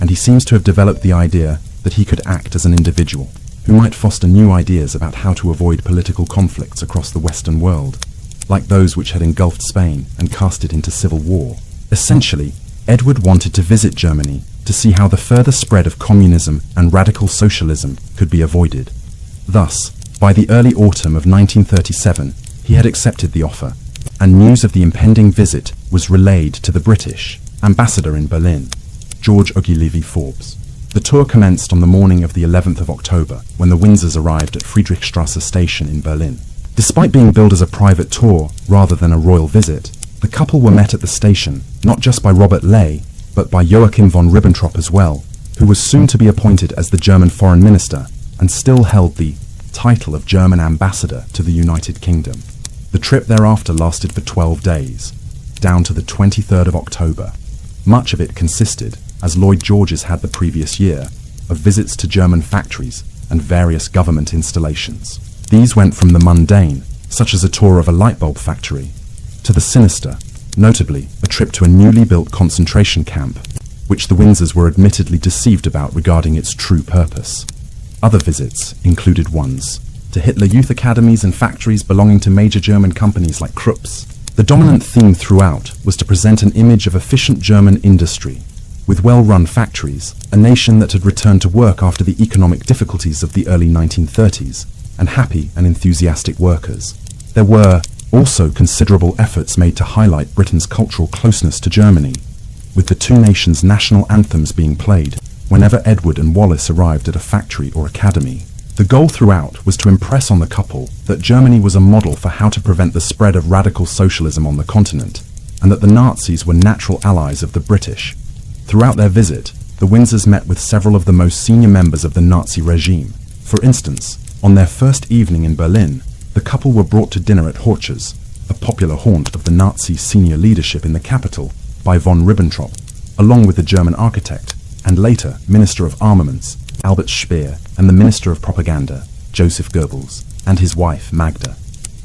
and he seems to have developed the idea that he could act as an individual who might foster new ideas about how to avoid political conflicts across the Western world, like those which had engulfed Spain and cast it into civil war. Essentially, Edward wanted to visit Germany to see how the further spread of communism and radical socialism could be avoided. Thus, by the early autumn of 1937, he had accepted the offer, and news of the impending visit was relayed to the British ambassador in Berlin, George Ogilvy Forbes. The tour commenced on the morning of the 11th of October, when the Windsors arrived at Friedrichstrasse station in Berlin. Despite being billed as a private tour rather than a royal visit, the couple were met at the station, not just by Robert Ley, but by Joachim von Ribbentrop as well, who was soon to be appointed as the German foreign minister and still held the title of German ambassador to the United Kingdom. The trip thereafter lasted for 12 days, down to the 23rd of October. Much of it consisted, as Lloyd George's had the previous year, of visits to German factories and various government installations. These went from the mundane, such as a tour of a light bulb factory, to the sinister, notably a trip to a newly built concentration camp, which the Windsors were admittedly deceived about regarding its true purpose. Other visits included ones to Hitler Youth academies and factories belonging to major German companies like Krupp's. The dominant theme throughout was to present an image of efficient German industry, with well-run factories, a nation that had returned to work after the economic difficulties of the early 1930s, and happy and enthusiastic workers. There were also considerable efforts made to highlight Britain's cultural closeness to Germany, with the two nations' national anthems being played whenever Edward and Wallis arrived at a factory or academy. The goal throughout was to impress on the couple that Germany was a model for how to prevent the spread of radical socialism on the continent, and that the Nazis were natural allies of the British. Throughout their visit, the Windsors met with several of the most senior members of the Nazi regime. For instance, on their first evening in Berlin, the couple were brought to dinner at Horch's, a popular haunt of the Nazi senior leadership in the capital, by von Ribbentrop, along with the German architect, and later Minister of Armaments, Albert Speer, and the Minister of Propaganda, Joseph Goebbels, and his wife, Magda.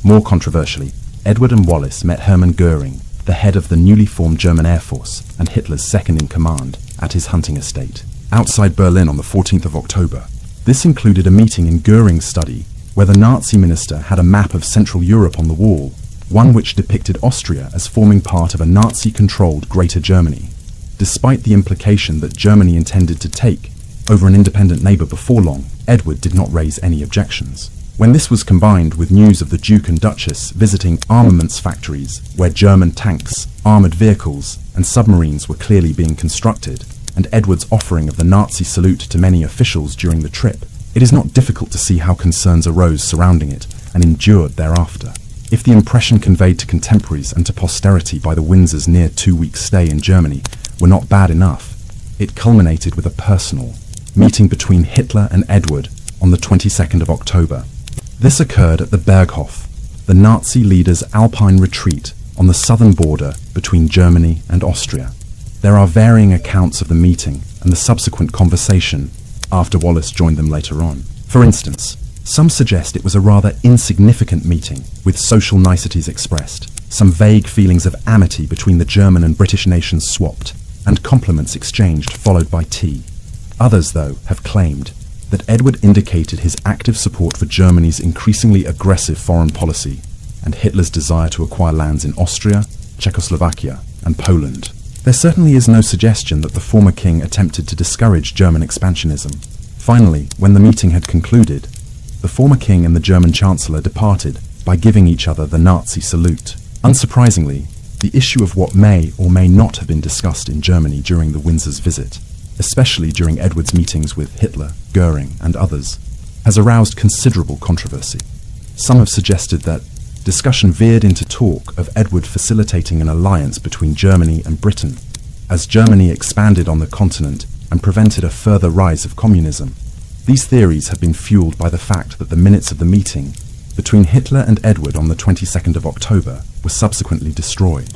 More controversially, Edward and Wallace met Hermann Göring, the head of the newly formed German Air Force and Hitler's second-in-command, at his hunting estate, outside Berlin on the 14th of October. This included a meeting in Göring's study, where the Nazi minister had a map of Central Europe on the wall, one which depicted Austria as forming part of a Nazi-controlled Greater Germany. Despite the implication that Germany intended to take over an independent neighbour before long, Edward did not raise any objections. When this was combined with news of the Duke and Duchess visiting armaments factories where German tanks, armoured vehicles and submarines were clearly being constructed, and Edward's offering of the Nazi salute to many officials during the trip, it is not difficult to see how concerns arose surrounding it and endured thereafter. If the impression conveyed to contemporaries and to posterity by the Windsors' near 2-week stay in Germany were not bad enough, it culminated with a personal meeting between Hitler and Edward on the 22nd of October. This occurred at the Berghof, the Nazi leader's alpine retreat on the southern border between Germany and Austria. There are varying accounts of the meeting and the subsequent conversation after Wallace joined them later on. For instance, some suggest it was a rather insignificant meeting with social niceties expressed, some vague feelings of amity between the German and British nations swapped, and compliments exchanged followed by tea. Others, though, have claimed that Edward indicated his active support for Germany's increasingly aggressive foreign policy and Hitler's desire to acquire lands in Austria, Czechoslovakia, and Poland. There certainly is no suggestion that the former king attempted to discourage German expansionism. Finally, when the meeting had concluded, the former king and the German chancellor departed by giving each other the Nazi salute. Unsurprisingly, the issue of what may or may not have been discussed in Germany during the Windsors' visit, especially during Edward's meetings with Hitler, Göring, and others, has aroused considerable controversy. Some have suggested that discussion veered into talk of Edward facilitating an alliance between Germany and Britain, as Germany expanded on the continent and prevented a further rise of communism. These theories have been fueled by the fact that the minutes of the meeting between Hitler and Edward on the 22nd of October were subsequently destroyed.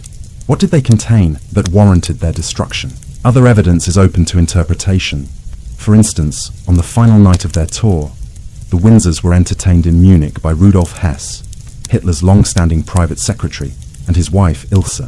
What did they contain that warranted their destruction? Other evidence is open to interpretation. For instance, on the final night of their tour, the Windsors were entertained in Munich by Rudolf Hess, Hitler's long-standing private secretary, and his wife Ilse.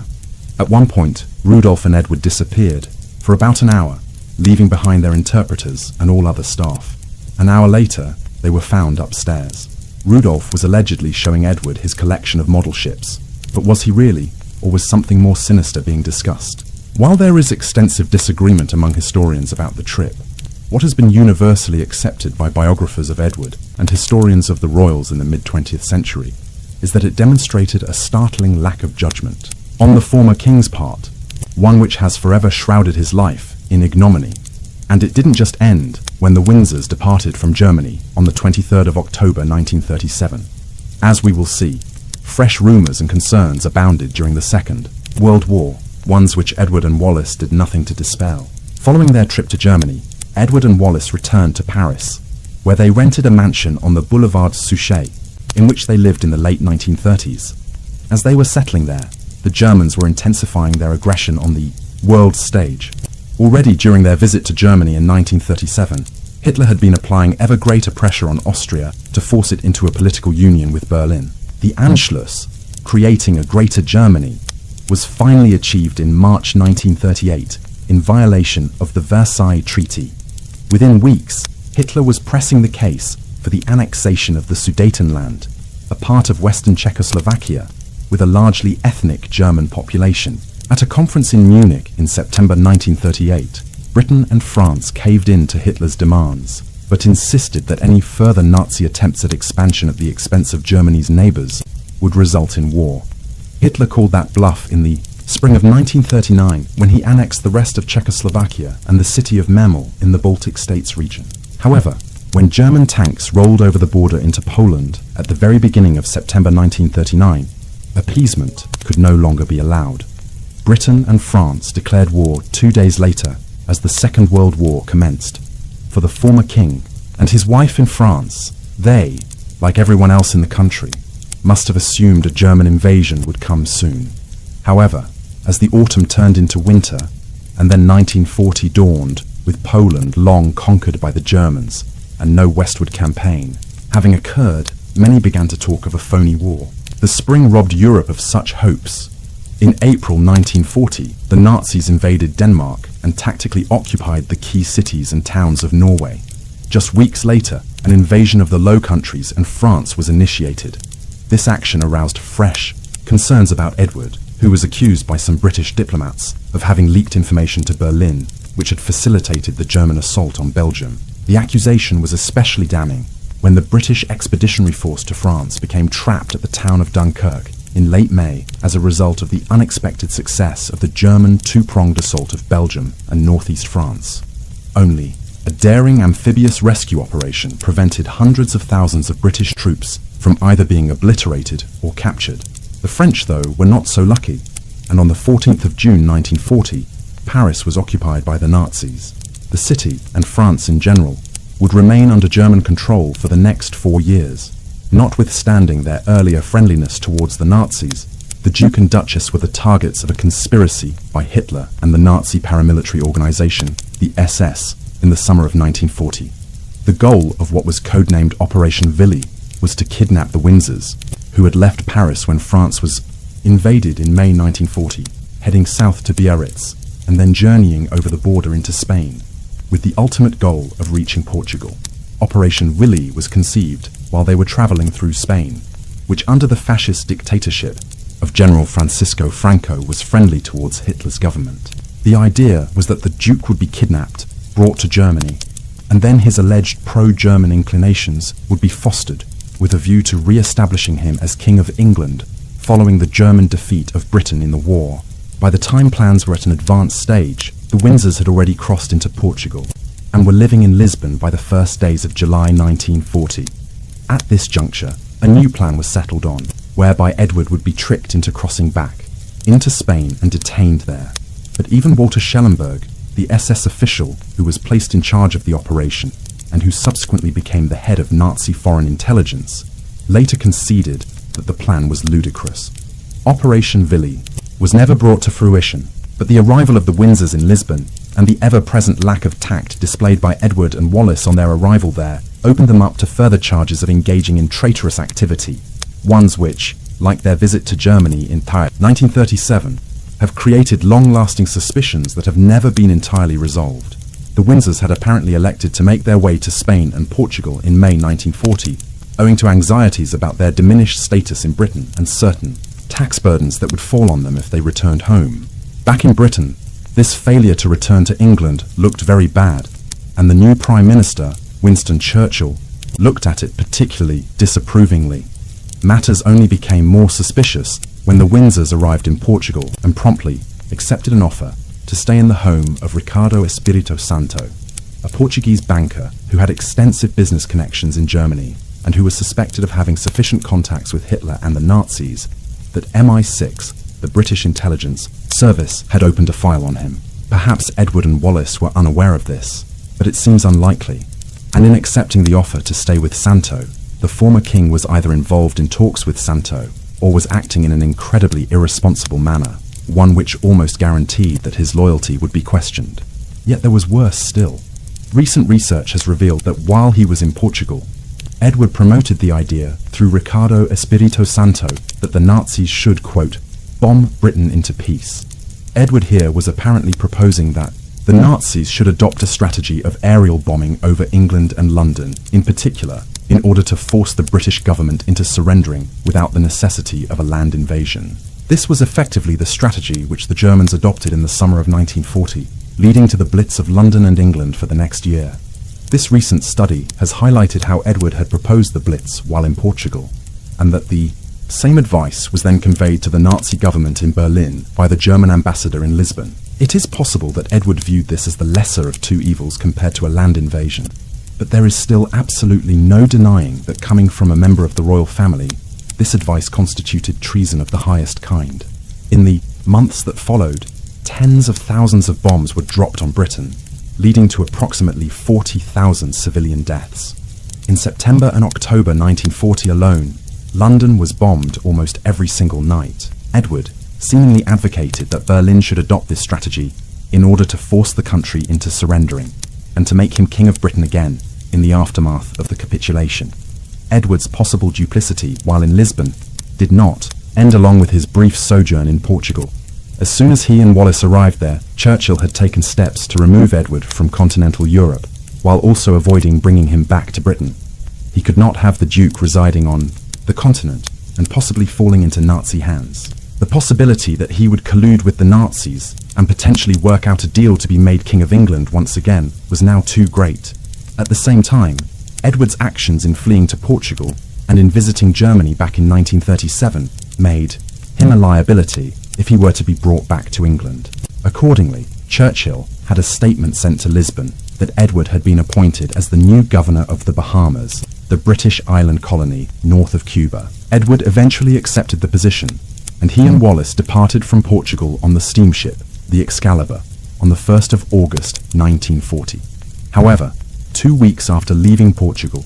At one point, Rudolf and Edward disappeared for about an hour, leaving behind their interpreters and all other staff. An hour later, they were found upstairs. Rudolf was allegedly showing Edward his collection of model ships, but was he really, or was something more sinister being discussed? While there is extensive disagreement among historians about the trip, what has been universally accepted by biographers of Edward and historians of the royals in the mid-20th century is that it demonstrated a startling lack of judgment on the former king's part, one which has forever shrouded his life in ignominy. And it didn't just end when the Windsors departed from Germany on the 23rd of October 1937. As we will see, fresh rumours and concerns abounded during the Second World War, ones which Edward and Wallace did nothing to dispel. Following their trip to Germany, Edward and Wallace returned to Paris, where they rented a mansion on the Boulevard Suchet, in which they lived in the late 1930s. As they were settling there, the Germans were intensifying their aggression on the world stage. Already during their visit to Germany in 1937, Hitler had been applying ever greater pressure on Austria to force it into a political union with Berlin. The Anschluss, creating a Greater Germany, was finally achieved in March 1938 in violation of the Versailles Treaty. Within weeks, Hitler was pressing the case for the annexation of the Sudetenland, a part of Western Czechoslovakia with a largely ethnic German population. At a conference in Munich in September 1938, Britain and France caved in to Hitler's demands, but insisted that any further Nazi attempts at expansion at the expense of Germany's neighbours would result in war. Hitler called that bluff in the spring of 1939 when he annexed the rest of Czechoslovakia and the city of Memel in the Baltic States region. However, when German tanks rolled over the border into Poland at the very beginning of September 1939, appeasement could no longer be allowed. Britain and France declared war 2 days later as the Second World War commenced. For the former king and his wife in France, they, like everyone else in the country, must have assumed a German invasion would come soon. However, as the autumn turned into winter, and then 1940 dawned, with Poland long conquered by the Germans and no westward campaign having occurred, many began to talk of a phony war. The spring robbed Europe of such hopes. In April 1940, the Nazis invaded Denmark and tactically occupied the key cities and towns of Norway. Just weeks later, an invasion of the Low Countries and France was initiated. This action aroused fresh concerns about Edward, who was accused by some British diplomats of having leaked information to Berlin, which had facilitated the German assault on Belgium. The accusation was especially damning when the British Expeditionary Force to France became trapped at the town of Dunkirk in late May as a result of the unexpected success of the German two-pronged assault of Belgium and northeast France. Only a daring amphibious rescue operation prevented hundreds of thousands of British troops from either being obliterated or captured. The French, though, were not so lucky, and on the 14th of June 1940, Paris was occupied by the Nazis. The city, and France in general, would remain under German control for the next 4 years. Notwithstanding their earlier friendliness towards the Nazis, the Duke and Duchess were the targets of a conspiracy by Hitler and the Nazi paramilitary organization, the SS, in the summer of 1940. The goal of what was codenamed Operation Willy was to kidnap the Windsors, who had left Paris when France was invaded in May 1940, heading south to Biarritz, and then journeying over the border into Spain, with the ultimate goal of reaching Portugal. Operation Willy was conceived while they were travelling through Spain, which under the fascist dictatorship of General Francisco Franco was friendly towards Hitler's government. The idea was that the Duke would be kidnapped, brought to Germany, and then his alleged pro-German inclinations would be fostered with a view to re-establishing him as King of England following the German defeat of Britain in the war. By the time plans were at an advanced stage, the Windsors had already crossed into Portugal and were living in Lisbon by the first days of July 1940. At this juncture, a new plan was settled on, whereby Edward would be tricked into crossing back into Spain and detained there. But even Walter Schellenberg, the SS official who was placed in charge of the operation and who subsequently became the head of Nazi foreign intelligence, later conceded that the plan was ludicrous. Operation Willy was never brought to fruition, but the arrival of the Windsors in Lisbon and the ever-present lack of tact displayed by Edward and Wallis on their arrival there opened them up to further charges of engaging in traitorous activity, ones which, like their visit to Germany in 1937, have created long-lasting suspicions that have never been entirely resolved. The Windsors had apparently elected to make their way to Spain and Portugal in May 1940, owing to anxieties about their diminished status in Britain and certain tax burdens that would fall on them if they returned home. Back in Britain, this failure to return to England looked very bad, and the new Prime Minister, Winston Churchill, looked at it particularly disapprovingly. Matters only became more suspicious when the Windsors arrived in Portugal and promptly accepted an offer to stay in the home of Ricardo Espírito Santo, a Portuguese banker who had extensive business connections in Germany and who was suspected of having sufficient contacts with Hitler and the Nazis that MI6, the British intelligence service, had opened a file on him. Perhaps Edward and Wallis were unaware of this, but it seems unlikely, and in accepting the offer to stay with Santo, the former king was either involved in talks with Santo or was acting in an incredibly irresponsible manner, one which almost guaranteed that his loyalty would be questioned. Yet there was worse still. Recent research has revealed that while he was in Portugal, Edward promoted the idea through Ricardo Espírito Santo that the Nazis should, quote, bomb Britain into peace. Edward here was apparently proposing that the Nazis should adopt a strategy of aerial bombing over England and London, in particular, in order to force the British government into surrendering without the necessity of a land invasion. This was effectively the strategy which the Germans adopted in the summer of 1940, leading to the Blitz of London and England for the next year. This recent study has highlighted how Edward had proposed the Blitz while in Portugal, and that the same advice was then conveyed to the Nazi government in Berlin by the German ambassador in Lisbon. It is possible that Edward viewed this as the lesser of two evils compared to a land invasion, but there is still absolutely no denying that coming from a member of the royal family, this advice constituted treason of the highest kind. In the Months that followed, tens of thousands of bombs were dropped on Britain, leading to approximately 40,000 civilian deaths. In September and October 1940 alone, London was bombed almost every single night. Edward seemingly advocated that Berlin should adopt this strategy in order to force the country into surrendering and to make him King of Britain again in the aftermath of the capitulation. Edward's possible duplicity while in Lisbon did not end along with his brief sojourn in Portugal. As soon as he and Wallace arrived there, Churchill had taken steps to remove Edward from continental Europe, while also avoiding bringing him back to Britain. He could not have the Duke residing on the continent and possibly falling into Nazi hands. The possibility that he would collude with the Nazis and potentially work out a deal to be made King of England once again was now too great. At the same time, Edward's actions in fleeing to Portugal and in visiting Germany back in 1937 made him a liability if he were to be brought back to England. Accordingly, Churchill had a statement sent to Lisbon that Edward had been appointed as the new governor of the Bahamas, the British island colony north of Cuba. Edward eventually accepted the position, and he and Wallace departed from Portugal on the steamship, the Excalibur, on the 1st of August 1940. However, 2 weeks after leaving Portugal,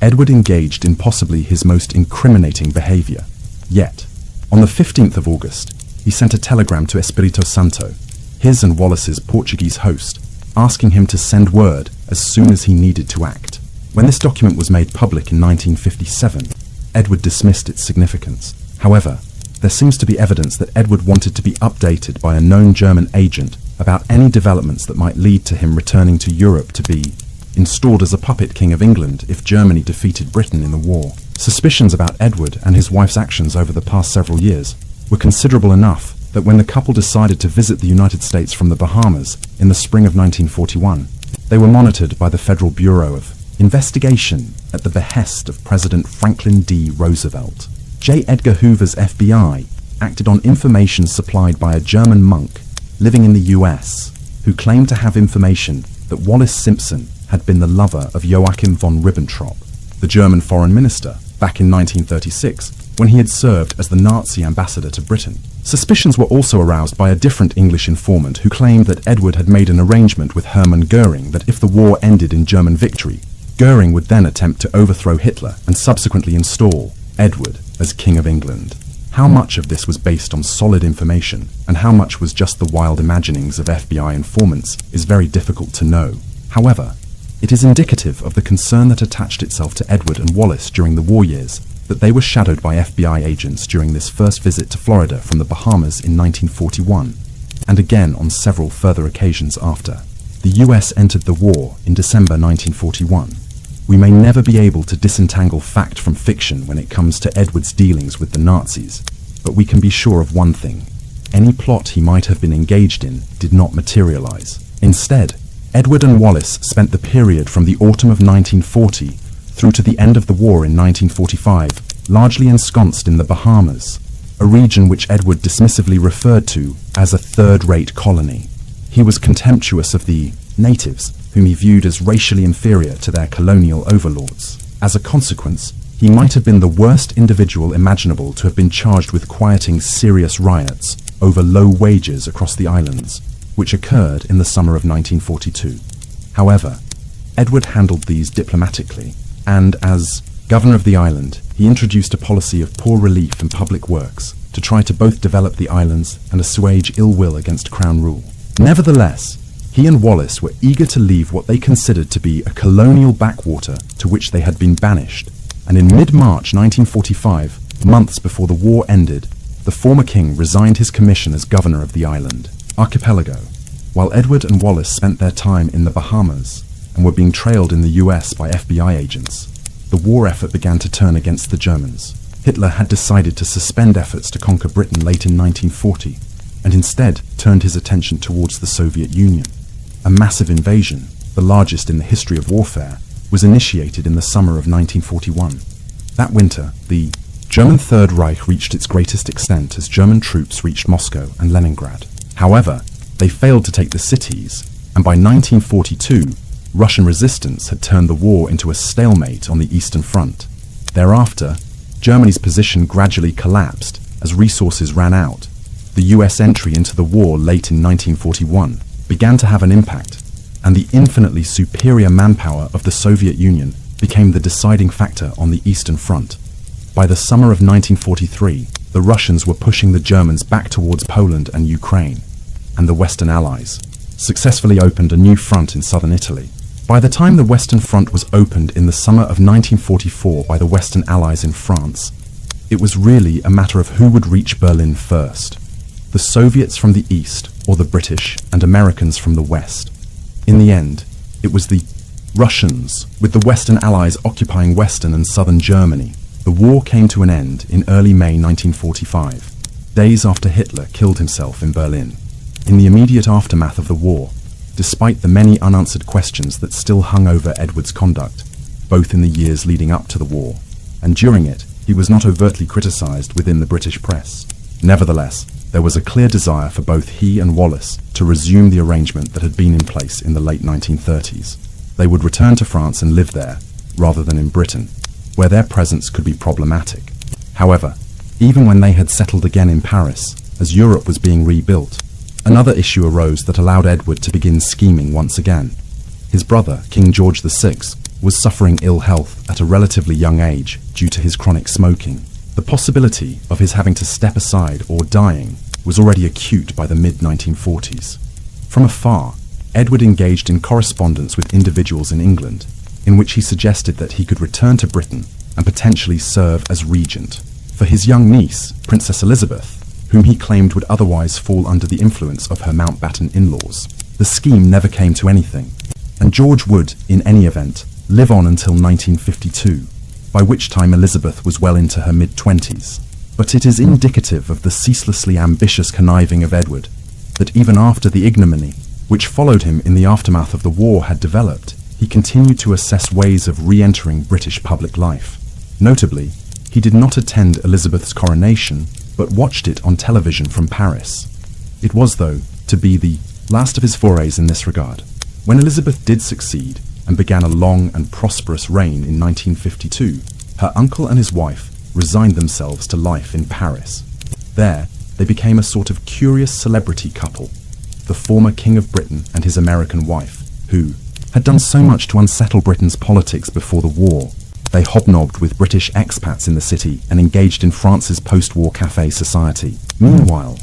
Edward engaged in possibly his most incriminating behaviour. Yet, on the 15th of August, he sent a telegram to Espírito Santo, his and Wallace's Portuguese host, asking him to send word as soon as he needed to act. When this document was made public in 1957, Edward dismissed its significance. However, there seems to be evidence that Edward wanted to be updated by a known German agent about any developments that might lead to him returning to Europe to be installed as a puppet king of England if Germany defeated Britain in the war. Suspicions about Edward and his wife's actions over the past several years were considerable enough that when the couple decided to visit the United States from the Bahamas in the spring of 1941, they were monitored by the Federal Bureau of Investigation at the behest of President Franklin D. Roosevelt. J. Edgar Hoover's FBI acted on information supplied by a German monk living in the US who claimed to have information that Wallis Simpson had been the lover of Joachim von Ribbentrop, the German foreign minister, back in 1936 when he had served as the Nazi ambassador to Britain. Suspicions were also aroused by a different English informant who claimed that Edward had made an arrangement with Hermann Goering that if the war ended in German victory, Goering would then attempt to overthrow Hitler and subsequently install Edward as King of England. How much of this was based on solid information and how much was just the wild imaginings of FBI informants is very difficult to know. However, it is indicative of the concern that attached itself to Edward and Wallace during the war years that they were shadowed by FBI agents during this first visit to Florida from the Bahamas in 1941, and again on several further occasions after. The US entered the war in December 1941. We may never be able to disentangle fact from fiction when it comes to Edward's dealings with the Nazis, but we can be sure of one thing. Any plot he might have been engaged in did not materialize. Instead, Edward and Wallace spent the period from the autumn of 1940 through to the end of the war in 1945, largely ensconced in the Bahamas, a region which Edward dismissively referred to as a third-rate colony. He was contemptuous of the natives, whom he viewed as racially inferior to their colonial overlords. As a consequence, he might have been the worst individual imaginable to have been charged with quieting serious riots over low wages across the islands, which occurred in the summer of 1942. However, Edward handled these diplomatically, and as governor of the island, he introduced a policy of poor relief and public works to try to both develop the islands and assuage ill will against Crown rule. Nevertheless, he and Wallace were eager to leave what they considered to be a colonial backwater to which they had been banished, and in mid-March 1945, months before the war ended, the former king resigned his commission as governor of the island archipelago, while Edward and Wallace spent their time in the Bahamas and were being trailed in the US by FBI agents. The war effort began to turn against the Germans. Hitler had decided to suspend efforts to conquer Britain late in 1940, and instead turned his attention towards the Soviet Union. A massive invasion, the largest in the history of warfare, was initiated in the summer of 1941. That winter, the German Third Reich reached its greatest extent as German troops reached Moscow and Leningrad. However, they failed to take the cities, and by 1942, Russian resistance had turned the war into a stalemate on the Eastern Front. Thereafter, Germany's position gradually collapsed as resources ran out, The US entry into the war late in 1941 began to have an impact, and the infinitely superior manpower of the Soviet Union became the deciding factor on the Eastern Front. By the summer of 1943, the Russians were pushing the Germans back towards Poland and Ukraine, and the Western Allies successfully opened a new front in southern Italy. By the time the Western Front was opened in the summer of 1944 by the Western Allies in France, it was really a matter of who would reach Berlin first, the Soviets from the east or the British and Americans from the west. In the end, it was the Russians, with the Western Allies occupying western and southern Germany. The war came to an end in early May 1945, days after Hitler killed himself in Berlin. In the immediate aftermath of the war, despite the many unanswered questions that still hung over Edward's conduct, both in the years leading up to the war and during it, he was not overtly criticized within the British press. Nevertheless, there was a clear desire for both he and Wallace to resume the arrangement that had been in place in the late 1930s. They would return to France and live there, rather than in Britain, where their presence could be problematic. However, even when they had settled again in Paris, as Europe was being rebuilt, another issue arose that allowed Edward to begin scheming once again. His brother, King George VI, was suffering ill health at a relatively young age due to his chronic smoking. The possibility of his having to step aside or dying was already acute by the mid-1940s. From afar, Edward engaged in correspondence with individuals in England, in which he suggested that he could return to Britain and potentially serve as regent for his young niece, Princess Elizabeth, whom he claimed would otherwise fall under the influence of her Mountbatten in-laws. The scheme never came to anything, and George would, in any event, live on until 1952, by which time Elizabeth was well into her mid-20s. But it is indicative of the ceaselessly ambitious conniving of Edward that even after the ignominy which followed him in the aftermath of the war had developed, he continued to assess ways of re-entering British public life. Notably, he did not attend Elizabeth's coronation, but watched it on television from Paris. It was, though, to be the last of his forays in this regard. When Elizabeth did succeed and began a long and prosperous reign in 1952, her uncle and his wife resigned themselves to life in Paris. There, they became a sort of curious celebrity couple, the former King of Britain and his American wife, who had done so much to unsettle Britain's politics before the war. They hobnobbed with British expats in the city and engaged in France's post-war café society. Meanwhile,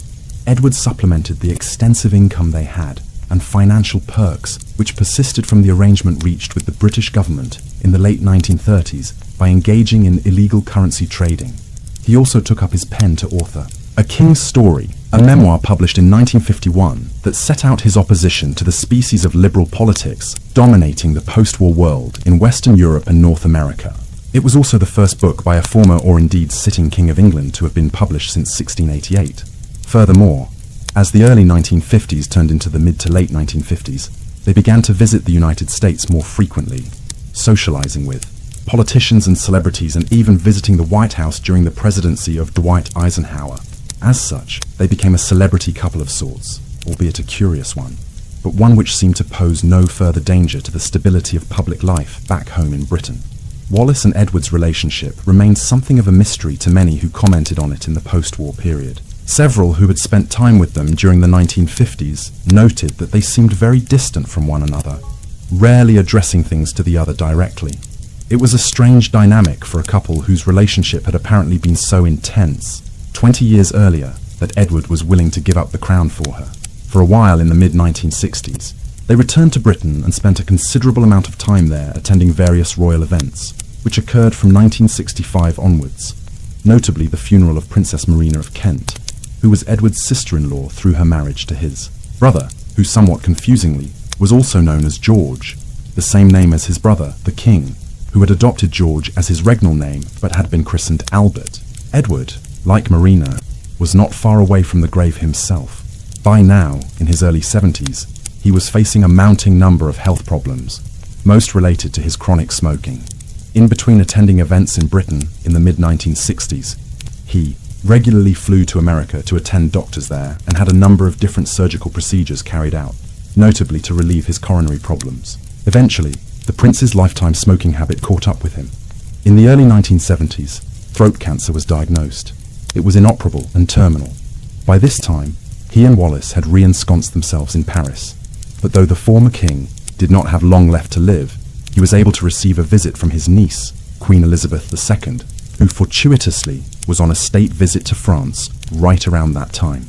Edward supplemented the extensive income they had and financial perks which persisted from the arrangement reached with the British government in the late 1930s by engaging in illegal currency trading. He also took up his pen to author A King's Story, a memoir published in 1951 that set out his opposition to the species of liberal politics dominating the post-war world in Western Europe and North America. It was also the first book by a former or indeed sitting King of England to have been published since 1688. Furthermore, as the early 1950s turned into the mid to late 1950s, they began to visit the United States more frequently, socializing with politicians and celebrities and even visiting the White House during the presidency of Dwight Eisenhower. As such, they became a celebrity couple of sorts, albeit a curious one, but one which seemed to pose no further danger to the stability of public life back home in Britain. Wallace and Edward's relationship remained something of a mystery to many who commented on it in the post-war period. Several who had spent time with them during the 1950s noted that they seemed very distant from one another, rarely addressing things to the other directly. It was a strange dynamic for a couple whose relationship had apparently been so intense 20 years earlier that Edward was willing to give up the crown for her. For a while in the mid-1960s, they returned to Britain and spent a considerable amount of time there attending various royal events, which occurred from 1965 onwards, notably the funeral of Princess Marina of Kent, who was Edward's sister-in-law through her marriage to his brother, who somewhat confusingly was also known as George, the same name as his brother, the King, who had adopted George as his regnal name but had been christened Albert. Edward, like Marina, was not far away from the grave himself. By now, in his early 70s, he was facing a mounting number of health problems, most related to his chronic smoking. In between attending events in Britain in the mid-1960s, he regularly flew to America to attend doctors there and had a number of different surgical procedures carried out, notably to relieve his coronary problems. Eventually, the prince's lifetime smoking habit caught up with him. In the early 1970s, throat cancer was diagnosed. It was inoperable and terminal. By this time, he and Wallace had re-ensconced themselves in Paris, but though the former king did not have long left to live, he was able to receive a visit from his niece, Queen Elizabeth II, who fortuitously was on a state visit to France right around that time.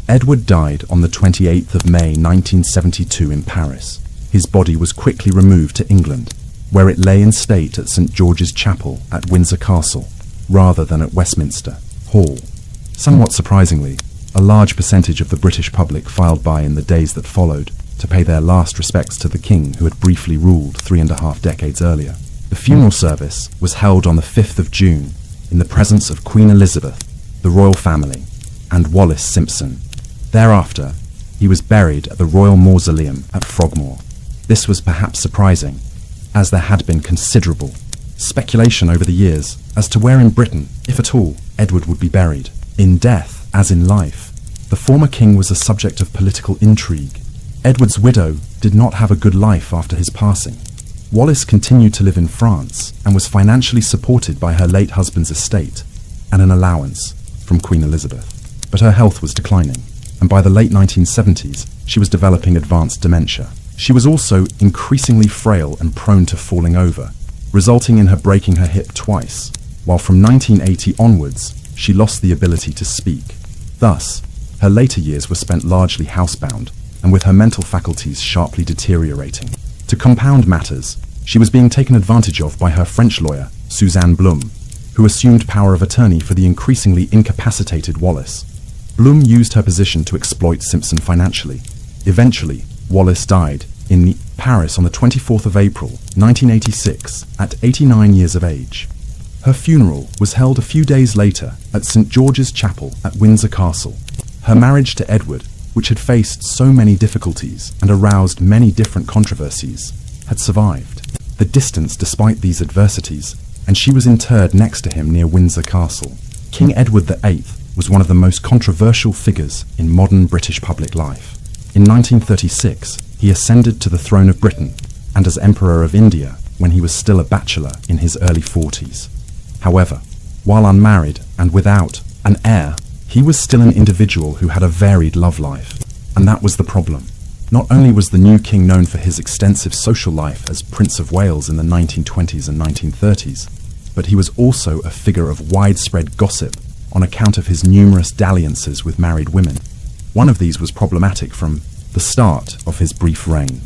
Edward died on the 28th of May 1972 in Paris. His body was quickly removed to England, where it lay in state at St. George's Chapel at Windsor Castle, rather than at Westminster Hall. Somewhat surprisingly, a large percentage of the British public filed by in the days that followed to pay their last respects to the king who had briefly ruled 3.5 decades earlier. The funeral service was held on the 5th of June in the presence of Queen Elizabeth, the royal family, and Wallace Simpson. Thereafter, he was buried at the Royal Mausoleum at Frogmore. This was perhaps surprising, as there had been considerable speculation over the years as to where in Britain, if at all, Edward would be buried. In death, as in life, the former king was a subject of political intrigue. Edward's widow did not have a good life after his passing. Wallace continued to live in France and was financially supported by her late husband's estate and an allowance from Queen Elizabeth. But her health was declining, and by the late 1970s, she was developing advanced dementia. She was also increasingly frail and prone to falling over, resulting in her breaking her hip twice, while from 1980 onwards, she lost the ability to speak. Thus, her later years were spent largely housebound, and with her mental faculties sharply deteriorating. To compound matters, she was being taken advantage of by her French lawyer, Suzanne Blum, who assumed power of attorney for the increasingly incapacitated Wallace. Blum used her position to exploit Simpson financially. Eventually, Wallace died in Paris on the 24th of April, 1986, at 89 years of age. Her funeral was held a few days later at St. George's Chapel at Windsor Castle. Her marriage to Edward, which had faced so many difficulties and aroused many different controversies, had survived the distance despite these adversities, and she was interred next to him near Windsor Castle. King Edward VIII was one of the most controversial figures in modern British public life. In 1936, he ascended to the throne of Britain, and as Emperor of India when he was still a bachelor in his early 40s. However, while unmarried and without an heir, he was still an individual who had a varied love life, and that was the problem. Not only was the new king known for his extensive social life as Prince of Wales in the 1920s and 1930s, but he was also a figure of widespread gossip on account of his numerous dalliances with married women. One of these was problematic from the start of his brief reign.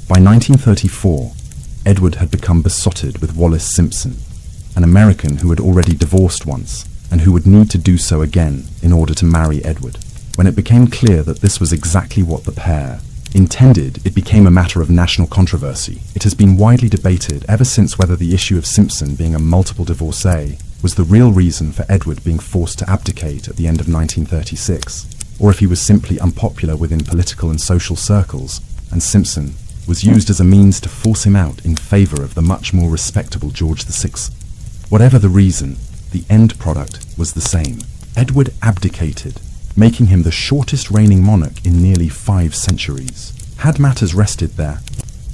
By 1934, Edward had become besotted with Wallace Simpson, an American who had already divorced once, and who would need to do so again in order to marry Edward. When it became clear that this was exactly what the pair intended, it became a matter of national controversy. It has been widely debated ever since whether the issue of Simpson being a multiple divorcee was the real reason for Edward being forced to abdicate at the end of 1936, or if he was simply unpopular within political and social circles, and Simpson was used as a means to force him out in favour of the much more respectable George VI. Whatever the reason, the end product was the same. Edward abdicated, making him the shortest reigning monarch in nearly 5 centuries. Had matters rested there,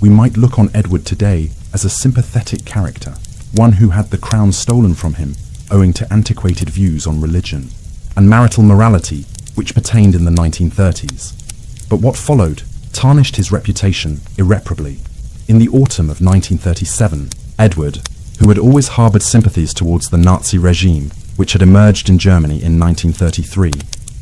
we might look on Edward today as a sympathetic character, one who had the crown stolen from him owing to antiquated views on religion and marital morality which pertained in the 1930s. But what followed tarnished his reputation irreparably. In the autumn of 1937, Edward, who had always harboured sympathies towards the Nazi regime, which had emerged in Germany in 1933,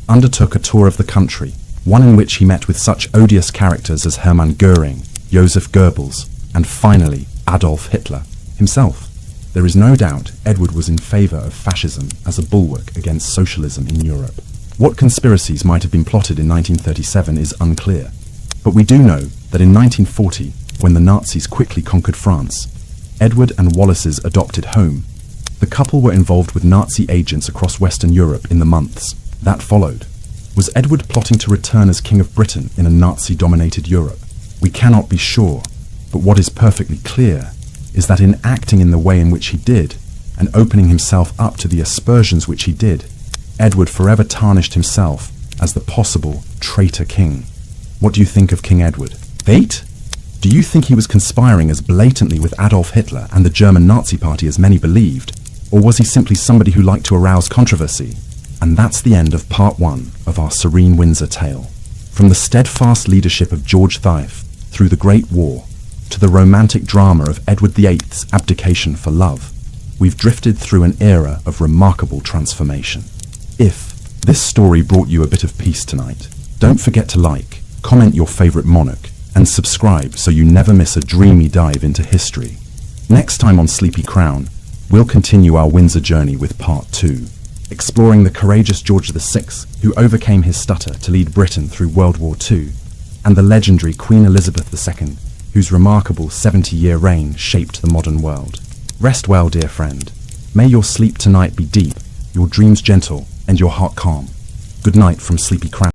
undertook a tour of the country, one in which he met with such odious characters as Hermann Göring, Joseph Goebbels, and finally Adolf Hitler himself. There is no doubt Edward was in favour of fascism as a bulwark against socialism in Europe. What conspiracies might have been plotted in 1937 is unclear, but we do know that in 1940, when the Nazis quickly conquered France, Edward and Wallace's adopted home, the couple were involved with Nazi agents across Western Europe in the months that followed. Was Edward plotting to return as King of Britain in a Nazi-dominated Europe? We cannot be sure, but what is perfectly clear is that in acting in the way in which he did, and opening himself up to the aspersions which he did, Edward forever tarnished himself as the possible traitor king. What do you think of King Edward? Fate? Do you think he was conspiring as blatantly with Adolf Hitler and the German Nazi Party as many believed, or was he simply somebody who liked to arouse controversy And that's the end of part 1 of our Serene Windsor tale. From the steadfast leadership of George V through the Great War to the romantic drama of Edward VIII's abdication for love, we've drifted through an era of remarkable transformation. If this story brought you a bit of peace tonight, don't forget to like, comment your favourite monarch, and subscribe so you never miss a dreamy dive into history. Next time on Sleepy Crown, we'll continue our Windsor journey with part 2, exploring the courageous George VI, who overcame his stutter to lead Britain through World War II, and the legendary Queen Elizabeth II, whose remarkable 70-year reign shaped the modern world. Rest well, dear friend. May your sleep tonight be deep, your dreams gentle, and your heart calm. Good night from Sleepy Crown.